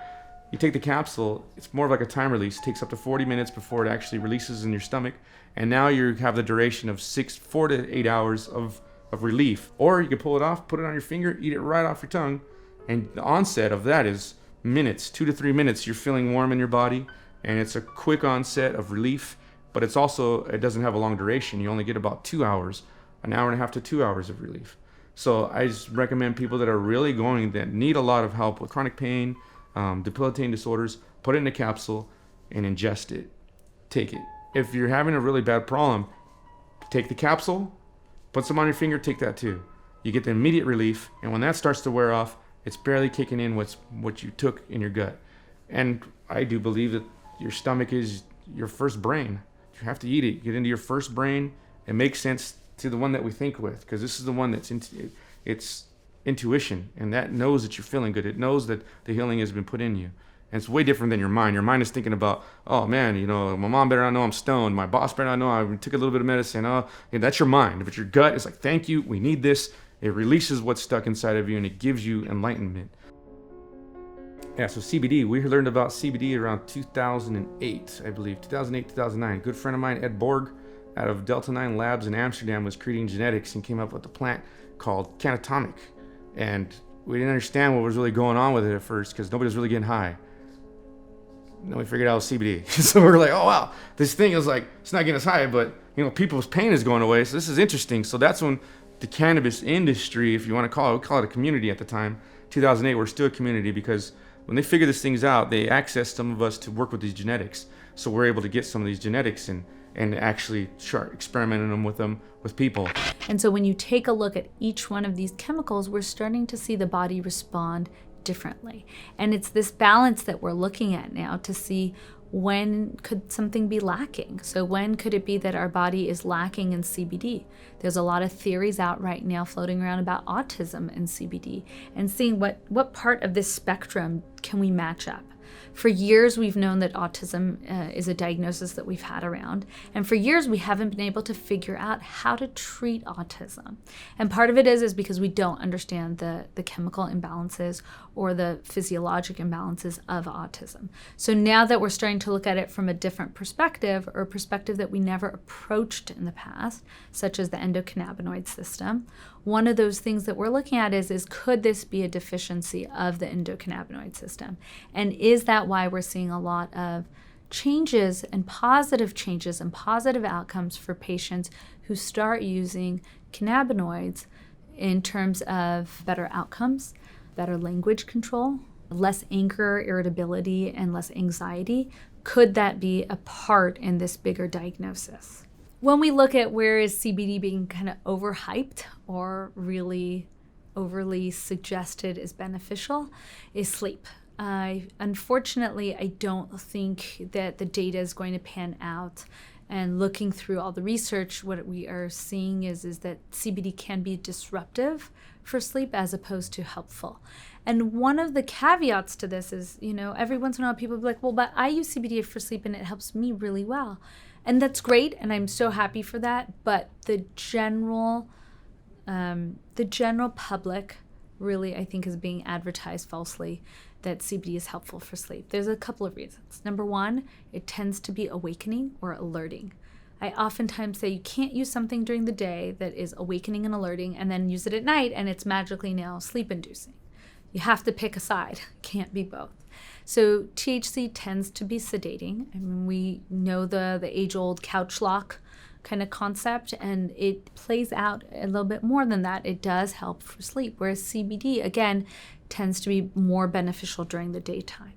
You take the capsule, it's more of like a time release. It takes up to 40 minutes before it actually releases in your stomach. And now you have the duration of 4 to 8 hours of relief. Or you can pull it off, put it on your finger, eat it right off your tongue. And the onset of that is minutes, 2 to 3 minutes. You're feeling warm in your body. And it's a quick onset of relief. But it doesn't have a long duration. You only get about 2 hours, an hour and a half to 2 hours of relief. So I just recommend people that are really that need a lot of help with chronic pain, debilitating disorders, put it in a capsule and ingest it. Take it. If you're having a really bad problem, take the capsule, put some on your finger, take that too. You get the immediate relief, and when that starts to wear off, it's barely kicking in what you took in your gut. And I do believe that your stomach is your first brain. You have to eat it. Get into your first brain and make sense to the one that we think with, because this is the one that's it's intuition, and that knows that you're feeling good. It knows that the healing has been put in you. And it's way different than your mind. Your mind is thinking about, oh man, my mom better not know I'm stoned. My boss better not know I took a little bit of medicine. That's your mind. But your gut is like, thank you, we need this. It releases what's stuck inside of you and it gives you enlightenment. Yeah, so CBD, we learned about CBD around 2008, I believe, 2008, 2009. A good friend of mine, Ed Borg, out of Delta 9 Labs in Amsterdam, was creating genetics and came up with a plant called Canatomic. And we didn't understand what was really going on with it at first because nobody was really getting high. Then we figured out it was CBD. So we were like, oh wow, this thing is like, it's not getting us high, but people's pain is going away. So this is interesting. So that's when the cannabis industry, if you want to call it, we call it a community at the time. 2008, we're still a community because when they figure these things out, they access some of us to work with these genetics. So we're able to get some of these genetics and actually start experimenting with people. And so when you take a look at each one of these chemicals, we're starting to see the body respond differently. And it's this balance that we're looking at now to see when could something be lacking. So when could it be that our body is lacking in CBD? There's a lot of theories out right now floating around about autism and CBD and seeing what part of this spectrum can we match up. For years, we've known that autism is a diagnosis that we've had around. And for years, we haven't been able to figure out how to treat autism. And part of it is because we don't understand the chemical imbalances or the physiologic imbalances of autism. So now that we're starting to look at it from a different perspective, or a perspective that we never approached in the past, such as the endocannabinoid system, one of those things that we're looking at is could this be a deficiency of the endocannabinoid system? And is that why we're seeing a lot of changes and positive outcomes for patients who start using cannabinoids in terms of better outcomes, better language control, less anger, irritability, and less anxiety? Could that be a part in this bigger diagnosis? When we look at where is CBD being kind of overhyped or really overly suggested as beneficial, is sleep. Unfortunately, I don't think that the data is going to pan out. And looking through all the research, what we are seeing is that CBD can be disruptive for sleep as opposed to helpful. And one of the caveats to this is, every once in a while people will be like, well, but I use CBD for sleep and it helps me really well. And that's great, and I'm so happy for that. But the general public really, I think, is being advertised falsely that CBD is helpful for sleep. There's a couple of reasons. Number one, it tends to be awakening or alerting. I oftentimes say you can't use something during the day that is awakening and alerting and then use it at night and it's magically now sleep inducing. You have to pick a side. Can't be both. So THC tends to be sedating. I mean, we know the age-old couch lock kind of concept, and it plays out a little bit more than that. It does help for sleep, whereas CBD, again, tends to be more beneficial during the daytime.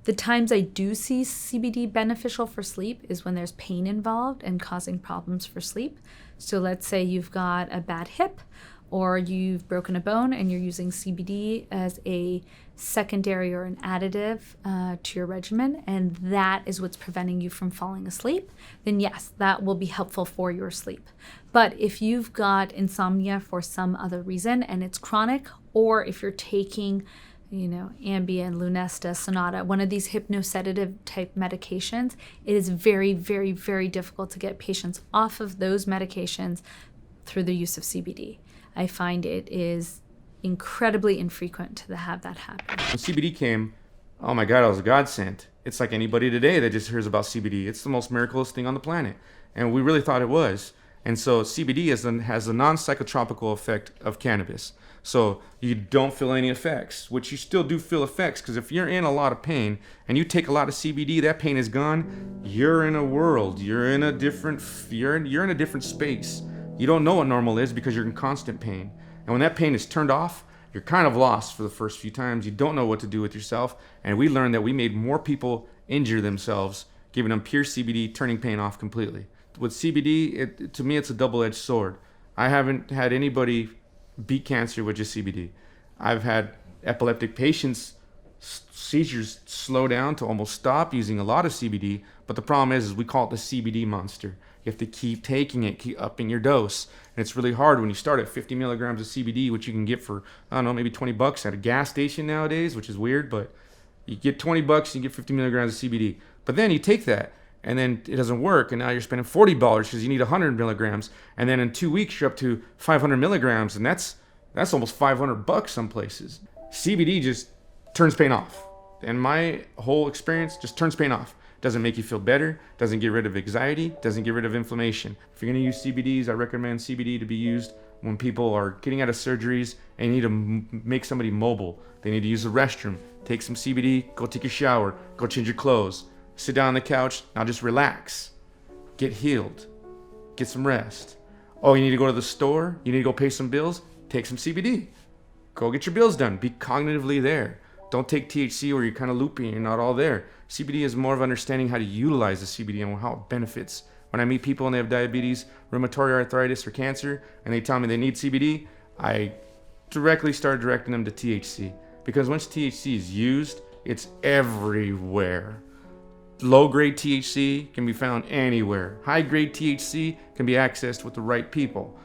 The times I do see CBD beneficial for sleep is when there's pain involved and causing problems for sleep. So let's say you've got a bad hip or you've broken a bone and you're using CBD as a secondary or an additive to your regimen, and that is what's preventing you from falling asleep, then yes, that will be helpful for your sleep. But if you've got insomnia for some other reason and it's chronic, or if you're taking Ambien, Lunesta, Sonata, one of these hypnosedative type medications, it is very, very, very difficult to get patients off of those medications through the use of CBD. I find it is incredibly infrequent to have that happen. When CBD came, oh my God, I was a godsend. It's like anybody today that just hears about CBD. It's the most miraculous thing on the planet. And we really thought it was. And so CBD has a non-psychotropical effect of cannabis. So you don't feel any effects, which you still do feel effects, because if you're in a lot of pain and you take a lot of CBD, that pain is gone. You're in a world. You're in a different space. You don't know what normal is because you're in constant pain. And when that pain is turned off, you're kind of lost for the first few times. You don't know what to do with yourself. And we learned that we made more people injure themselves giving them pure CBD, turning pain off completely. With CBD, to me, it's a double-edged sword. I haven't had anybody beat cancer with just CBD. I've had epileptic patients, seizures slow down to almost stop using a lot of CBD. But the problem is we call it the CBD monster. You have to keep taking it, keep upping your dose. And it's really hard when you start at 50 milligrams of CBD, which you can get for, maybe $20 at a gas station nowadays, which is weird, but you get $20, you get 50 milligrams of CBD. But then you take that, and then it doesn't work, and now you're spending $40 because you need 100 milligrams. And then in 2 weeks, you're up to 500 milligrams, and that's almost $500 some places. CBD just turns pain off. And my whole experience just turns pain off. Doesn't make you feel better, doesn't get rid of anxiety, doesn't get rid of inflammation. If you're going to use CBDs, I recommend CBD to be used when people are getting out of surgeries and you need to make somebody mobile. They need to use the restroom. Take some CBD, go take a shower, go change your clothes, sit down on the couch, now just relax. Get healed. Get some rest. Oh, you need to go to the store? You need to go pay some bills? Take some CBD. Go get your bills done. Be cognitively there. Don't take THC where you're kind of loopy and you're not all there. CBD is more of understanding how to utilize the CBD and how it benefits. When I meet people and they have diabetes, rheumatoid arthritis, or cancer, and they tell me they need CBD, I directly start directing them to THC. Because once THC is used, it's everywhere. Low-grade THC can be found anywhere. High-grade THC can be accessed with the right people.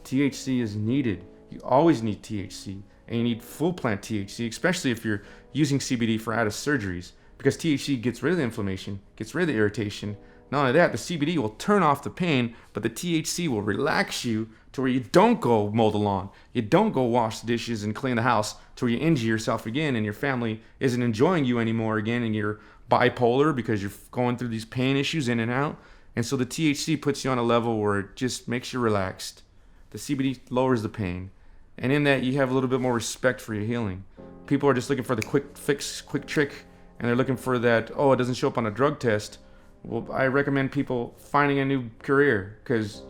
THC is needed. You always need THC. And you need full plant THC, especially if you're using CBD for out of surgeries, because THC gets rid of the inflammation, gets rid of the irritation, Not only that, the CBD will turn off the pain, but the THC will relax you to where you don't go mow the lawn, you don't go wash the dishes and clean the house, to where you injure yourself again and your family isn't enjoying you anymore again, and you're bipolar because you're going through these pain issues in and out. And so the THC puts you on a level where it just makes you relaxed. The CBD lowers the pain. And in that, you have a little bit more respect for your healing. People are just looking for the quick fix, quick trick, and they're looking for that, oh, it doesn't show up on a drug test. Well, I recommend people finding a new career, because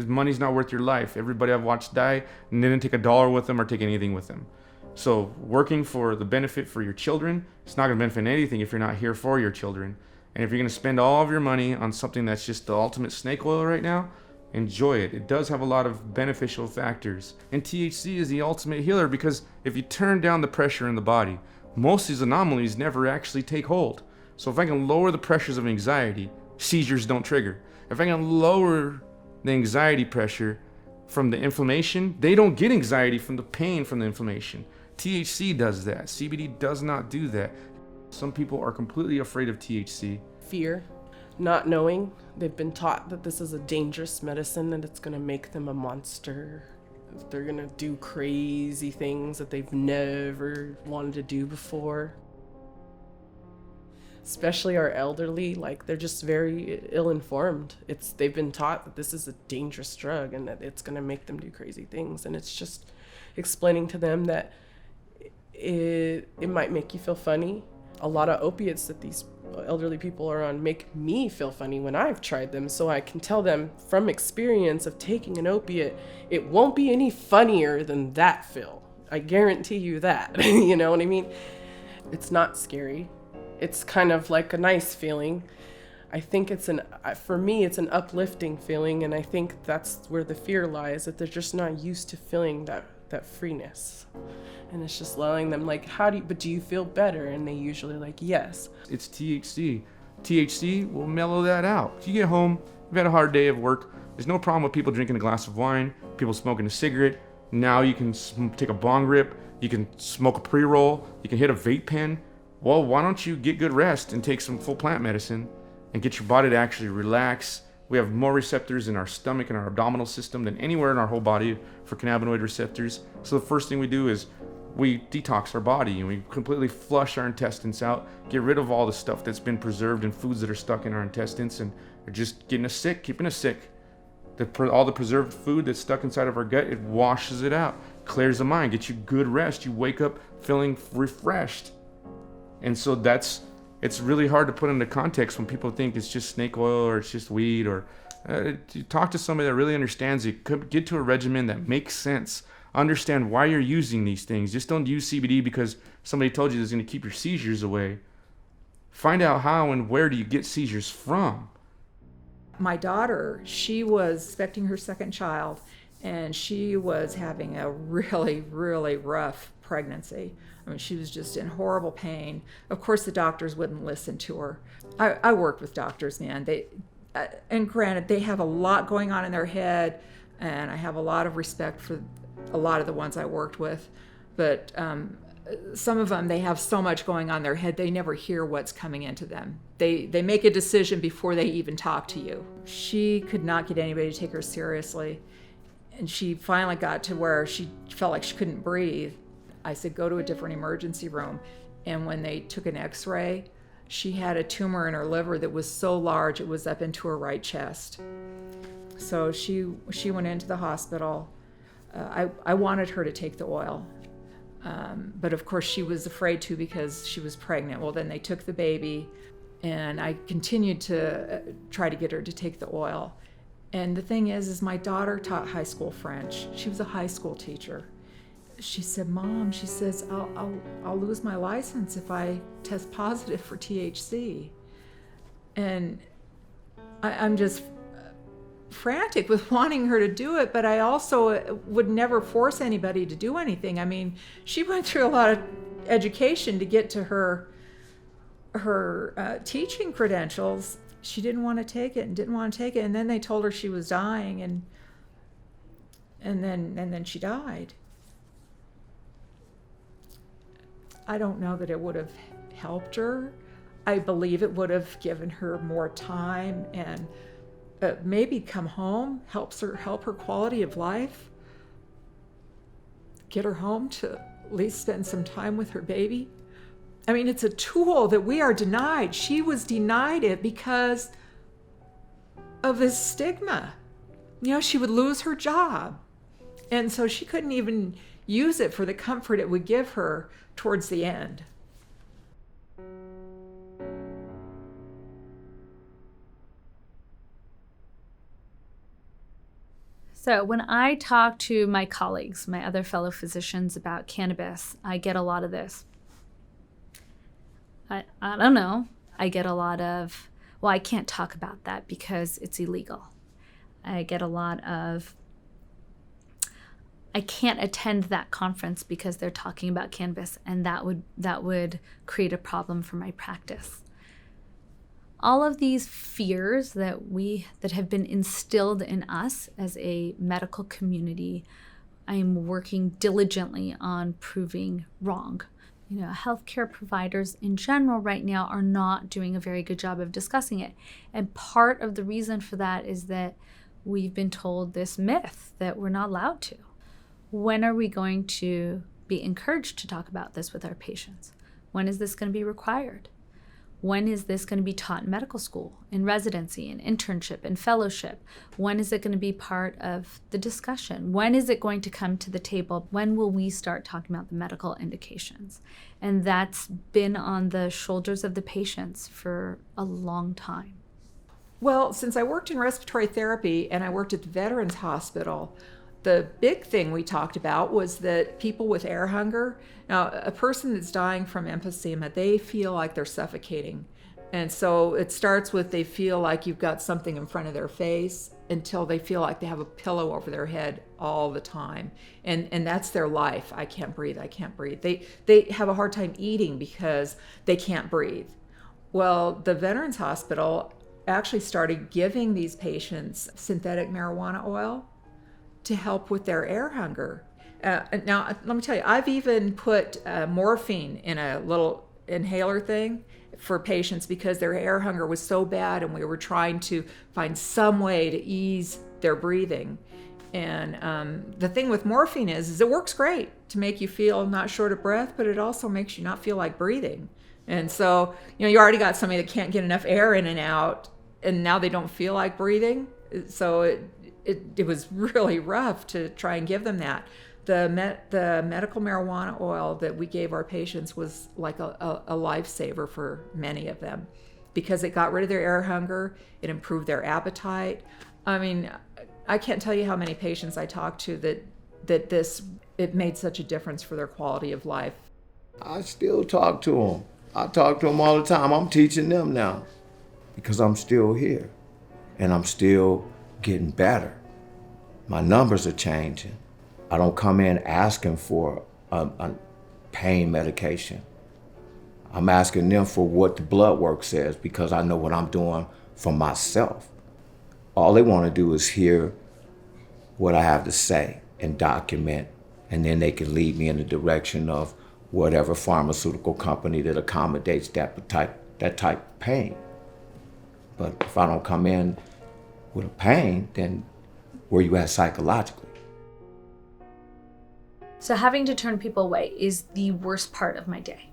money's not worth your life. Everybody I've watched die and they didn't take $1 with them or take anything with them. So working for the benefit for your children, it's not going to benefit anything if you're not here for your children. And if you're going to spend all of your money on something that's just the ultimate snake oil right now, enjoy it. It does have a lot of beneficial factors. And THC is the ultimate healer, because if you turn down the pressure in the body, most of these anomalies never actually take hold. So if I can lower the pressures of anxiety, seizures don't trigger. If I can lower the anxiety pressure from the inflammation, they don't get anxiety from the pain from the inflammation. THC does that. CBD does not do that. Some people are completely afraid of THC. Fear, not knowing. They've been taught that this is a dangerous medicine and it's going to make them a monster. They're going to do crazy things that they've never wanted to do before. Especially our elderly, like, they're just very ill-informed. They've been taught that this is a dangerous drug and that it's going to make them do crazy things. And it's just explaining to them that it might make you feel funny. A lot of opiates that these elderly people are on make me feel funny when I've tried them. So I can tell them from experience of taking an opiate, it won't be any funnier than that, Phil. I guarantee you that. You know what I mean? It's not scary. It's kind of like a nice feeling. I think for me, it's an uplifting feeling, and I think that's where the fear lies, that they're just not used to feeling that freeness. And it's just allowing them, like, but do you feel better? And they usually like, yes. It's THC. THC will mellow that out. If you get home, you've had a hard day of work, there's no problem with people drinking a glass of wine, people smoking a cigarette. Now you can take a bong rip, you can smoke a pre-roll, you can hit a vape pen. Well, why don't you get good rest and take some full plant medicine and get your body to actually relax? We have more receptors in our stomach and our abdominal system than anywhere in our whole body for cannabinoid receptors. So the first thing we do is we detox our body and we completely flush our intestines out, get rid of all the stuff that's been preserved in foods that are stuck in our intestines and are just getting us sick, keeping us sick. All the preserved food that's stuck inside of our gut, it washes it out, clears the mind, gets you good rest. You wake up feeling refreshed. And so it's really hard to put into context when people think it's just snake oil or it's just weed, or you talk to somebody that really understands it. Get to a regimen that makes sense. Understand why you're using these things. Just don't use CBD because somebody told you it's going to keep your seizures away. Find out how and where do you get seizures from. My daughter, she was expecting her second child, and she was having a really, really rough pregnancy. I mean, she was just in horrible pain. Of course, the doctors wouldn't listen to her. I worked with doctors, man. And granted, they have a lot going on in their head, and I have a lot of respect for a lot of the ones I worked with. But some of them, they have so much going on in their head, they never hear what's coming into them. They make a decision before they even talk to you. She could not get anybody to take her seriously. And she finally got to where she felt like she couldn't breathe. I said, go to a different emergency room. And when they took an x-ray, she had a tumor in her liver that was so large it was up into her right chest. So she went into the hospital. I wanted her to take the oil. But of course she was afraid to because she was pregnant. Well, then they took the baby, and I continued to try to get her to take the oil. And the thing is my daughter taught high school French. She was a high school teacher. She said, Mom, she says, I'll lose my license if I test positive for THC. And I'm just frantic with wanting her to do it, but I also would never force anybody to do anything. I mean, she went through a lot of education to get to her teaching credentials. She didn't want to take it, and then they told her she was dying, and then she died. I don't know that it would have helped her. I believe it would have given her more time and maybe come home, help her quality of life, get her home to at least spend some time with her baby. I mean, it's a tool that we are denied. She was denied it because of this stigma. You know, she would lose her job. And so she couldn't even use it for the comfort it would give her towards the end. So when I talk to my colleagues, my other fellow physicians about cannabis, I get a lot of this. I don't know. I get a lot of, well, I can't talk about that because it's illegal. I get a lot of, I can't attend that conference because they're talking about cannabis, and that would create a problem for my practice. All of these fears that have been instilled in us as a medical community, I'm working diligently on proving wrong. You know, healthcare providers in general right now are not doing a very good job of discussing it. And part of the reason for that is that we've been told this myth that we're not allowed to. When are we going to be encouraged to talk about this with our patients? When is this going to be required? When is this going to be taught in medical school, in residency, in internship, in fellowship? When is it going to be part of the discussion? When is it going to come to the table? When will we start talking about the medical indications? And that's been on the shoulders of the patients for a long time. Well, since I worked in respiratory therapy and I worked at the Veterans Hospital, the big thing we talked about was that people with air hunger, now a person that's dying from emphysema, they feel like they're suffocating. And so it starts with they feel like you've got something in front of their face until they feel like they have a pillow over their head all the time. And that's their life. I can't breathe, I can't breathe. They have a hard time eating because they can't breathe. Well, the Veterans Hospital actually started giving these patients synthetic marijuana oil to help with their air hunger. Now, let me tell you, I've even put morphine in a little inhaler thing for patients because their air hunger was so bad and we were trying to find some way to ease their breathing. And the thing with morphine is it works great to make you feel not short of breath, but it also makes you not feel like breathing. And so, you know, you already got somebody that can't get enough air in and out, and now they don't feel like breathing. So it was really rough to try and give them that. The medical marijuana oil that we gave our patients was like a lifesaver for many of them because it got rid of their air hunger, it improved their appetite. I mean, I can't tell you how many patients I talked to that it made such a difference for their quality of life. I still talk to them. I talk to them all the time. I'm teaching them now because I'm still here and I'm still getting better. My numbers are changing. I don't come in asking for a pain medication. I'm asking them for what the blood work says because I know what I'm doing for myself. All they want to do is hear what I have to say and document, and then they can lead me in the direction of whatever pharmaceutical company that accommodates that type of pain. But if I don't come in with a pain, then where you at psychologically? So having to turn people away is the worst part of my day.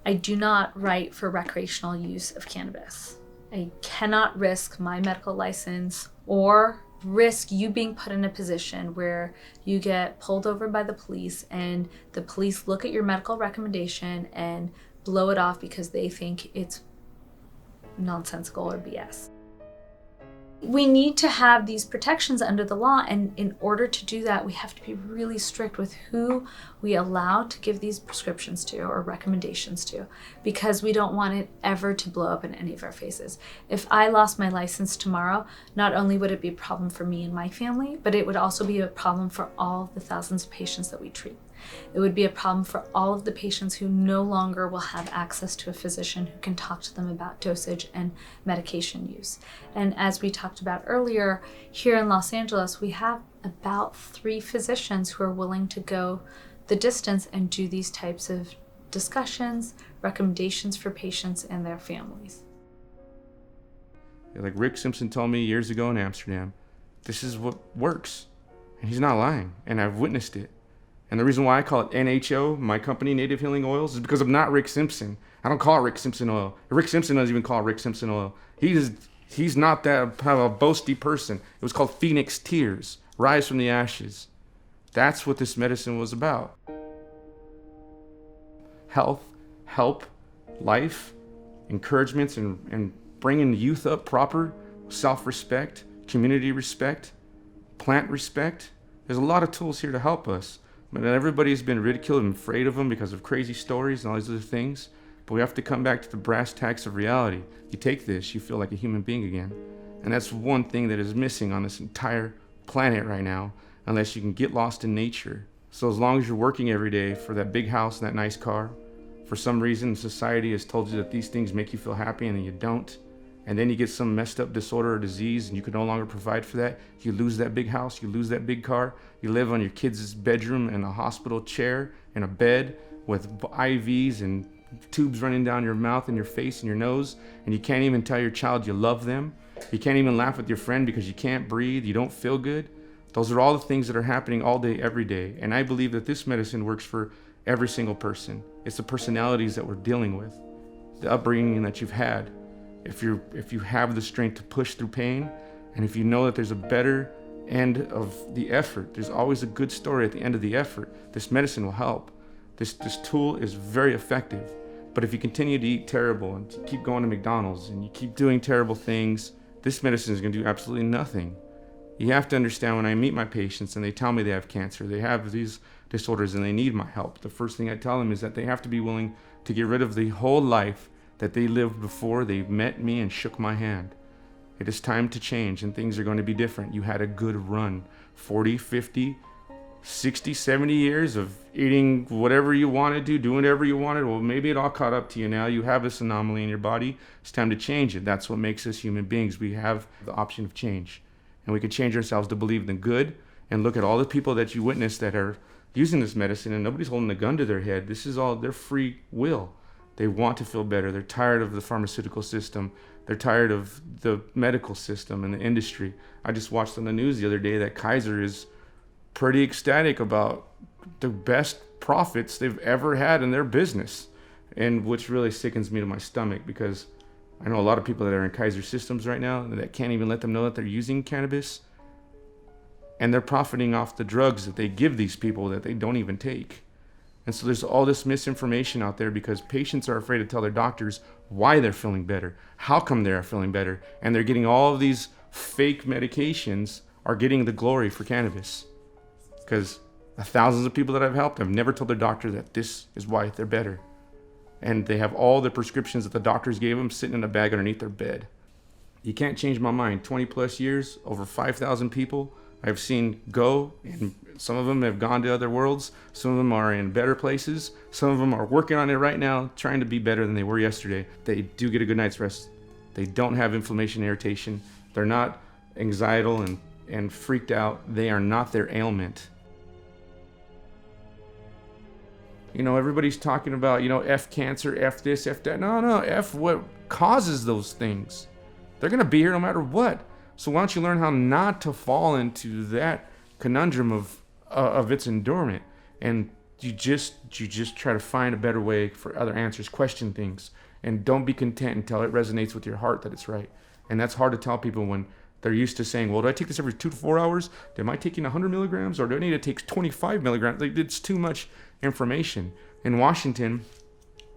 I do not write for recreational use of cannabis. I cannot risk my medical license or risk you being put in a position where you get pulled over by the police and the police look at your medical recommendation and blow it off because they think it's nonsensical or BS. We need to have these protections under the law, and in order to do that, we have to be really strict with who we allow to give these prescriptions to or recommendations to, because we don't want it ever to blow up in any of our faces. If I lost my license tomorrow, not only would it be a problem for me and my family, but it would also be a problem for all the thousands of patients that we treat. It would be a problem for all of the patients who no longer will have access to a physician who can talk to them about dosage and medication use. And as we talked about earlier, here in Los Angeles, we have about 3 physicians who are willing to go the distance and do these types of discussions, recommendations for patients and their families. Like Rick Simpson told me years ago in Amsterdam, this is what works. And he's not lying, and I've witnessed it. And the reason why I call it NHO, my company, Native Healing Oils, is because I'm not Rick Simpson. I don't call it Rick Simpson oil. Rick Simpson doesn't even call it Rick Simpson oil. He's not that kind of a boasty person. It was called Phoenix Tears, Rise from the Ashes. That's what this medicine was about. Health, help, life, encouragements, and bringing youth up proper, self-respect, community respect, plant respect. There's a lot of tools here to help us. But everybody's been ridiculed and afraid of them because of crazy stories and all these other things. But we have to come back to the brass tacks of reality. You take this, you feel like a human being again. And that's one thing that is missing on this entire planet right now, unless you can get lost in nature. So as long as you're working every day for that big house and that nice car, for some reason society has told you that these things make you feel happy and then you don't. And then you get some messed up disorder or disease and you can no longer provide for that. You lose that big house, you lose that big car. You live on your kid's bedroom in a hospital chair, in a bed with IVs and tubes running down your mouth and your face and your nose. And you can't even tell your child you love them. You can't even laugh with your friend because you can't breathe, you don't feel good. Those are all the things that are happening all day, every day. And I believe that this medicine works for every single person. It's the personalities that we're dealing with, the upbringing that you've had. If you have the strength to push through pain, and if you know that there's a better end of the effort, there's always a good story at the end of the effort, this medicine will help. This tool is very effective. But if you continue to eat terrible and you keep going to McDonald's and you keep doing terrible things, this medicine is going to do absolutely nothing. You have to understand, when I meet my patients and they tell me they have cancer, they have these disorders and they need my help, the first thing I tell them is that they have to be willing to get rid of the whole life that they lived before they met me and shook my hand. It is time to change and things are going to be different. You had a good run, 40, 50, 60, 70 years of eating whatever you wanted to, doing whatever you wanted. Well, maybe it all caught up to you now. You have this anomaly in your body. It's time to change it. That's what makes us human beings. We have the option of change. And we can change ourselves to believe in the good and look at all the people that you witness that are using this medicine and nobody's holding a gun to their head. This is all their free will. They want to feel better. They're tired of the pharmaceutical system. They're tired of the medical system and the industry. I just watched on the news the other day that Kaiser is pretty ecstatic about the best profits they've ever had in their business, and which really sickens me to my stomach, because I know a lot of people that are in Kaiser systems right now that can't even let them know that they're using cannabis, and they're profiting off the drugs that they give these people that they don't even take. And so there's all this misinformation out there because patients are afraid to tell their doctors why they're feeling better, how come they're feeling better, and they're getting all of these fake medications are getting the glory for cannabis. Because the thousands of people that I've helped have never told their doctor that this is why they're better. And they have all the prescriptions that the doctors gave them sitting in a bag underneath their bed. You can't change my mind. 20 plus years, over 5,000 people I've seen go, and some of them have gone to other worlds. Some of them are in better places. Some of them are working on it right now, trying to be better than they were yesterday. They do get a good night's rest. They don't have inflammation, irritation. They're not anxiety and freaked out. They are not their ailment. You know, everybody's talking about, F cancer, F this, F that. No, F what causes those things. They're going to be here no matter what. So why don't you learn how not to fall into that conundrum of its endurement, and you just try to find a better way for other answers. Question things, and don't be content until it resonates with your heart that it's right. And that's hard to tell people when they're used to saying, well, do I take this every 2 to 4 hours? Am I taking 100 milligrams, or do I need to take 25 milligrams? It's too much information. In Washington,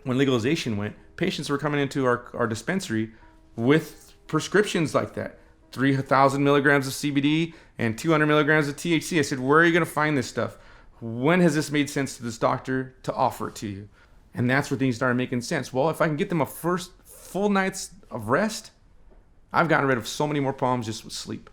when legalization went, patients were coming into our dispensary with prescriptions like that. 3,000 milligrams of CBD and 200 milligrams of THC. I said, where are you going to find this stuff? When has this made sense to this doctor to offer it to you? And that's where things started making sense. Well, if I can get them a first full night's of rest, I've gotten rid of so many more problems just with sleep.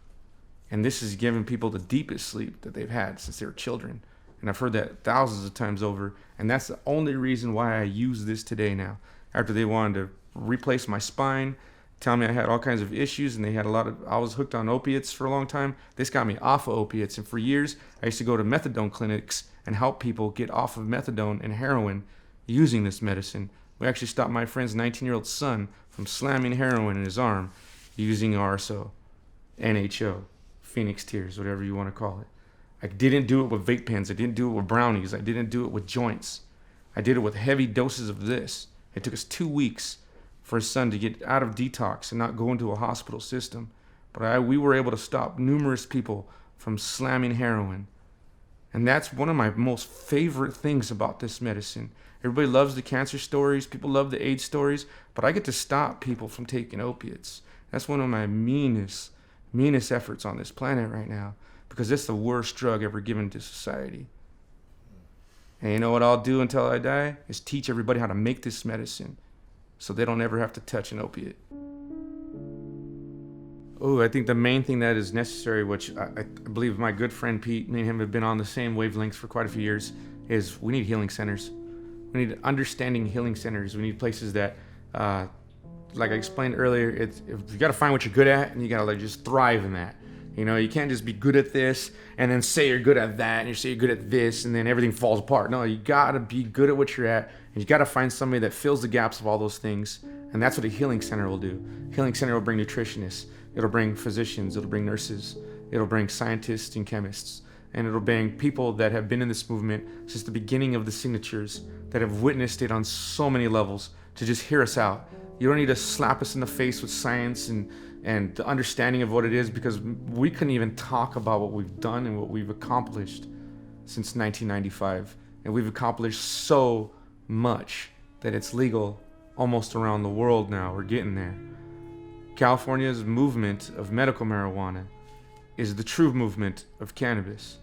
And this is giving people the deepest sleep that they've had since they were children. And I've heard that thousands of times over. And that's the only reason why I use this today now. After they wanted to replace my spine, tell me I had all kinds of issues, and I was hooked on opiates for a long time. This got me off of opiates, and for years I used to go to methadone clinics and help people get off of methadone and heroin using this medicine. We actually stopped my friend's 19-year-old son from slamming heroin in his arm using RSO, NHO, Phoenix Tears, whatever you want to call it. I didn't do it with vape pens. I didn't do it with brownies. I didn't do it with joints. I did it with heavy doses of this. It took us 2 weeks for his son to get out of detox and not go into a hospital system. But we were able to stop numerous people from slamming heroin. And that's one of my most favorite things about this medicine. Everybody loves the cancer stories. People love the AIDS stories. But I get to stop people from taking opiates. That's one of my meanest efforts on this planet right now, because it's the worst drug ever given to society. And you know what I'll do until I die? Is teach everybody how to make this medicine so they don't ever have to touch an opiate. Oh, I think the main thing that is necessary, which I believe my good friend Pete, me and him have been on the same wavelengths for quite a few years, is we need healing centers. We need understanding healing centers. We need places that, like I explained earlier, you got to find what you're good at, and you got to just thrive in that. You know, you can't just be good at this and then say you're good at that, and you say you're good at this, and then everything falls apart. No, you got to be good at what you're at, and you got to find somebody that fills the gaps of all those things, and that's what a healing center will do. Healing center will bring nutritionists. It'll bring physicians. It'll bring nurses. It'll bring scientists and chemists. And it'll bring people that have been in this movement since the beginning of the signatures, that have witnessed it on so many levels, to just hear us out. You don't need to slap us in the face with science and the understanding of what it is, because we couldn't even talk about what we've done and what we've accomplished since 1995. And we've accomplished so much that it's legal almost around the world now. We're getting there. California's movement of medical marijuana is the true movement of cannabis.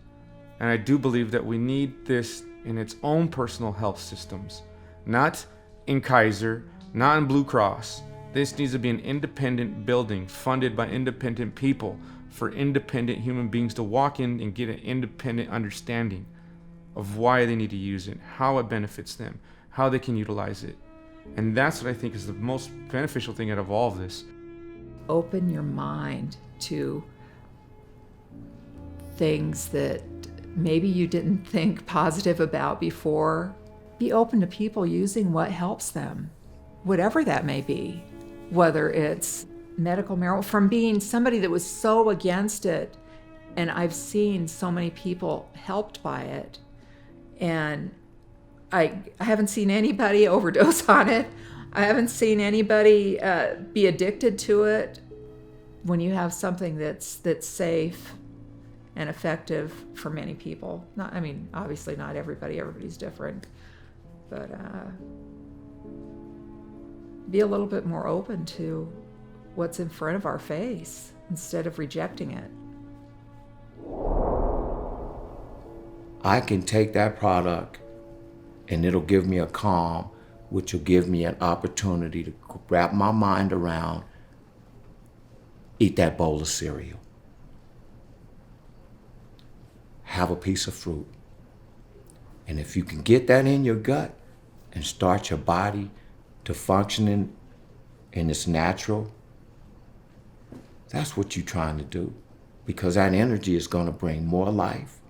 And I do believe that we need this in its own personal health systems, not in Kaiser, not in Blue Cross. This needs to be an independent building funded by independent people for independent human beings to walk in and get an independent understanding of why they need to use it, how it benefits them, how they can utilize it. And that's what I think is the most beneficial thing out of all of this. Open your mind to things that maybe you didn't think positive about before. Be open to people using what helps them, whatever that may be, whether it's medical marijuana. From being somebody that was so against it, and I've seen so many people helped by it, and I haven't seen anybody overdose on it. I haven't seen anybody be addicted to it. When you have something that's safe and effective for many people, obviously not everybody. Everybody's different, but be a little bit more open to what's in front of our face instead of rejecting it. I can take that product and it'll give me a calm, which will give me an opportunity to wrap my mind around, eat that bowl of cereal, have a piece of fruit. And if you can get that in your gut and start your body to functioning in its natural, that's what you're trying to do, because that energy is going to bring more life,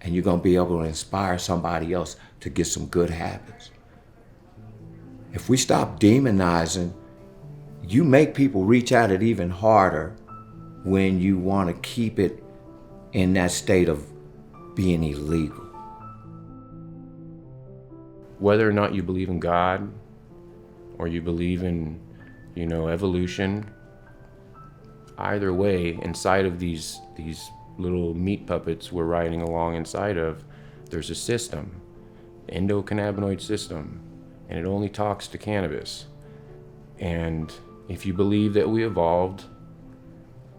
and you're going to be able to inspire somebody else to get some good habits. If we stop demonizing, you make people reach at it even harder when you want to keep it in that state of being illegal. Whether or not you believe in God or you believe in, evolution, either way, inside of these little meat puppets we're riding along inside of, there's a system, the endocannabinoid system, and it only talks to cannabis. And if you believe that we evolved,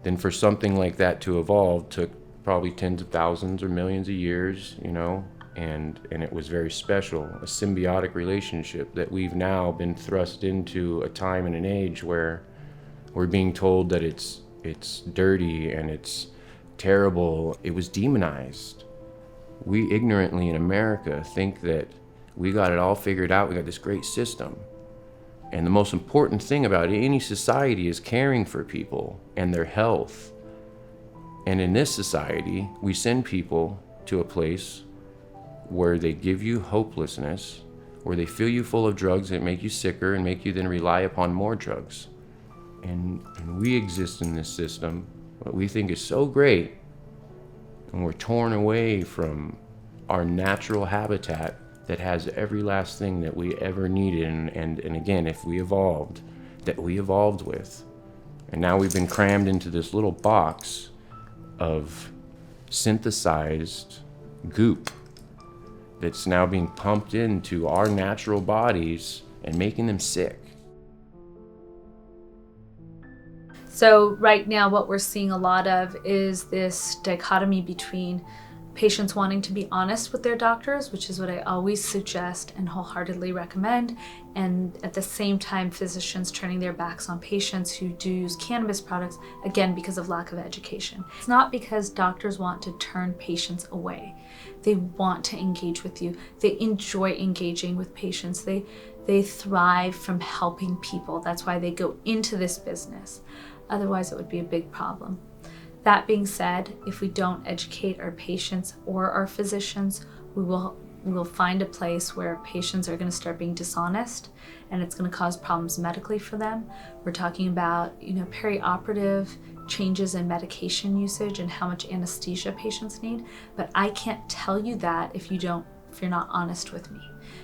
then for something like that to evolve took probably tens of thousands or millions of years, and it was very special, a symbiotic relationship that we've now been thrust into a time and an age where we're being told that it's dirty and it's terrible. It was demonized. We ignorantly in America think that we got it all figured out. We got this great system. And the most important thing about any society is caring for people and their health. And in this society, we send people to a place where they give you hopelessness, or they fill you full of drugs that make you sicker and make you then rely upon more drugs. And we exist in this system, what we think is so great, and we're torn away from our natural habitat that has every last thing that we ever needed, and again, if we evolved, that we evolved with. And now we've been crammed into this little box of synthesized goop that's now being pumped into our natural bodies and making them sick. So right now what we're seeing a lot of is this dichotomy between patients wanting to be honest with their doctors, which is what I always suggest and wholeheartedly recommend, and at the same time physicians turning their backs on patients who do use cannabis products, again because of lack of education. It's not because doctors want to turn patients away. They want to engage with you. They enjoy engaging with patients. They thrive from helping people. That's why they go into this business. Otherwise it would be a big problem. That being said, if we don't educate our patients or our physicians, we will find a place where patients are going to start being dishonest, and it's going to cause problems medically for them. We're talking about, perioperative changes in medication usage and how much anesthesia patients need, but I can't tell you that if you're not honest with me.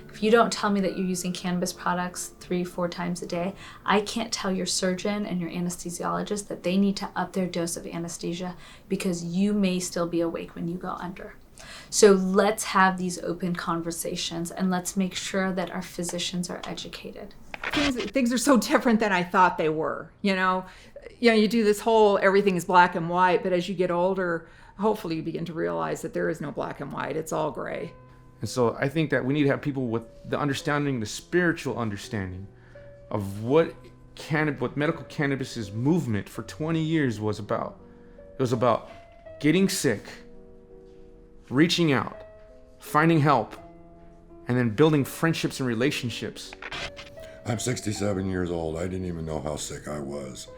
If you don't tell me that you're using cannabis products 3-4 times a day, I can't tell your surgeon and your anesthesiologist that they need to up their dose of anesthesia because you may still be awake when you go under. So let's have these open conversations and let's make sure that our physicians are educated. Things are so different than I thought they were. You do this whole everything is black and white, but as you get older, hopefully you begin to realize that there is no black and white. It's all gray. And so I think that we need to have people with the understanding, the spiritual understanding of what medical cannabis's movement for 20 years was about. It was about getting sick, reaching out, finding help, and then building friendships and relationships. I'm 67 years old. I didn't even know how sick I was.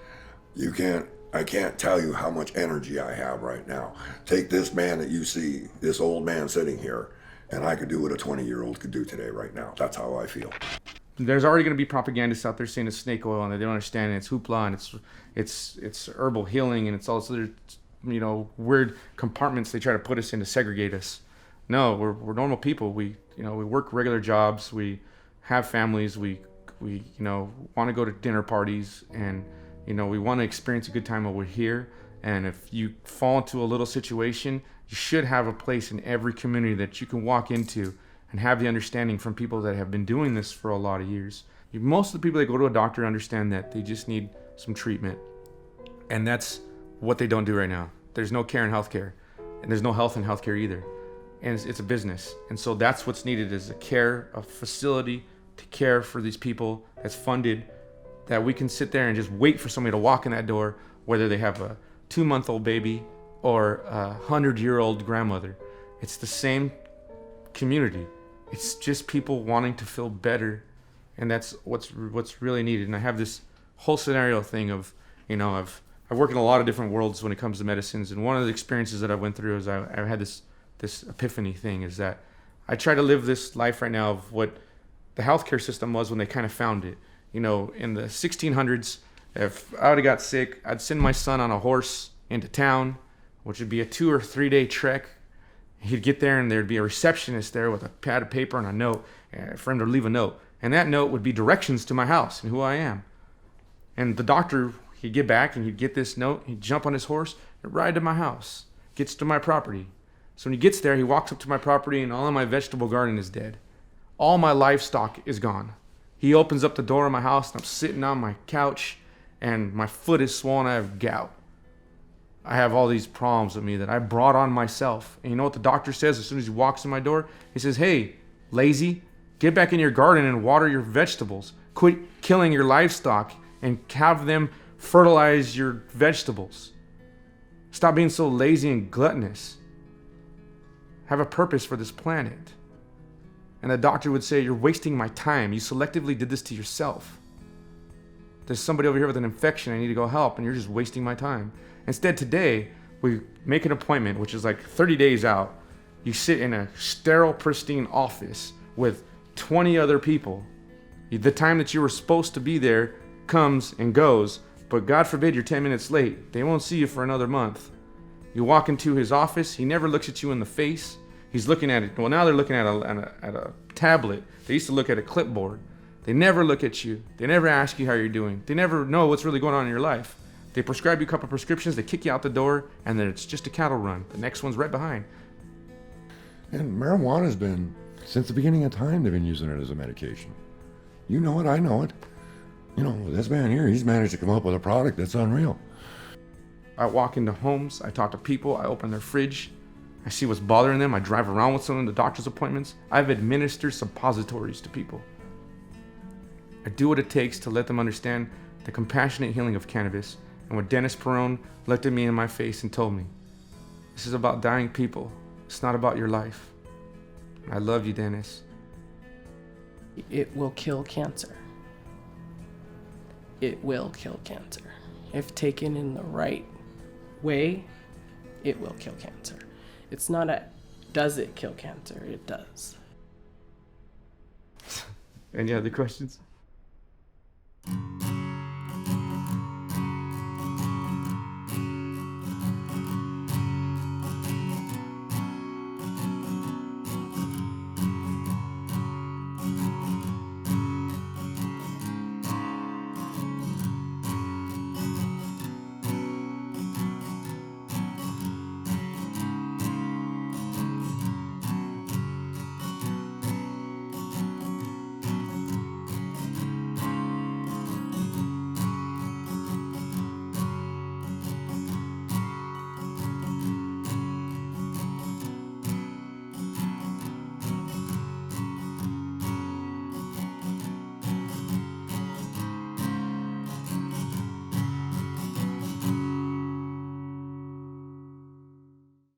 I can't tell you how much energy I have right now. Take this man that you see, this old man sitting here, and I could do what a 20-year-old could do today right now. That's how I feel. There's already going to be propagandists out there saying it's snake oil and they don't understand it. It's hoopla and it's herbal healing and it's all this other, weird compartments they try to put us in to segregate us. No, we're normal people. We work regular jobs. We have families. We want to go to dinner parties and we want to experience a good time while we're here. And if you fall into a little situation, you should have a place in every community that you can walk into and have the understanding from people that have been doing this for a lot of years. Most of the people that go to a doctor understand that they just need some treatment. And that's what they don't do right now. There's no care in healthcare, and there's no health in healthcare either. And it's a business. And so that's what's needed is a facility to care for these people that's funded, that we can sit there and just wait for somebody to walk in that door, whether they have a 2-month-old baby or a 100-year-old grandmother. It's the same community. It's just people wanting to feel better, and that's what's really needed. And I have this whole scenario thing of, I work in a lot of different worlds when it comes to medicines, and one of the experiences that I went through is I had this epiphany thing, is that I try to live this life right now of what the healthcare system was when they kind of found it. In the 1600s, if I would have got sick, I'd send my son on a horse into town, which would be a 2 or 3 day trek. He'd get there and there'd be a receptionist there with a pad of paper and a note for him to leave a note. And that note would be directions to my house and who I am. And the doctor, he'd get back and he'd get this note, he'd jump on his horse and ride to my house, gets to my property. So when he gets there, he walks up to my property and all of my vegetable garden is dead. All my livestock is gone. He opens up the door of my house and I'm sitting on my couch and my foot is swollen. I have gout. I have all these problems with me that I brought on myself. And you know what the doctor says as soon as he walks in my door? He says, "Hey, lazy, get back in your garden and water your vegetables. Quit killing your livestock and have them fertilize your vegetables. Stop being so lazy and gluttonous. Have a purpose for this planet." And the doctor would say, "You're wasting my time. You selectively did this to yourself. There's somebody over here with an infection. I need to go help, and you're just wasting my time." Instead, today, we make an appointment, which is like 30 days out. You sit in a sterile, pristine office with 20 other people. The time that you were supposed to be there comes and goes, but God forbid you're 10 minutes late. They won't see you for another month. You walk into his office, he never looks at you in the face. He's looking at it. Well, now they're looking at a tablet. They used to look at a clipboard. They never look at you. They never ask you how you're doing. They never know what's really going on in your life. They prescribe you a couple prescriptions, they kick you out the door, and then it's just a cattle run. The next one's right behind. And marijuana's been, since the beginning of time, they've been using it as a medication. You know it, I know it. You know, this man here, he's managed to come up with a product that's unreal. I walk into homes, I talk to people, I open their fridge, I see what's bothering them, I drive around with someone to doctor's appointments. I've administered suppositories to people. I do what it takes to let them understand the compassionate healing of cannabis and what Dennis Perone looked at me in my face and told me. This is about dying people. It's not about your life. I love you, Dennis. It will kill cancer. It will kill cancer. If taken in the right way, it will kill cancer. It's not a, does it kill cancer? It does. Any other questions?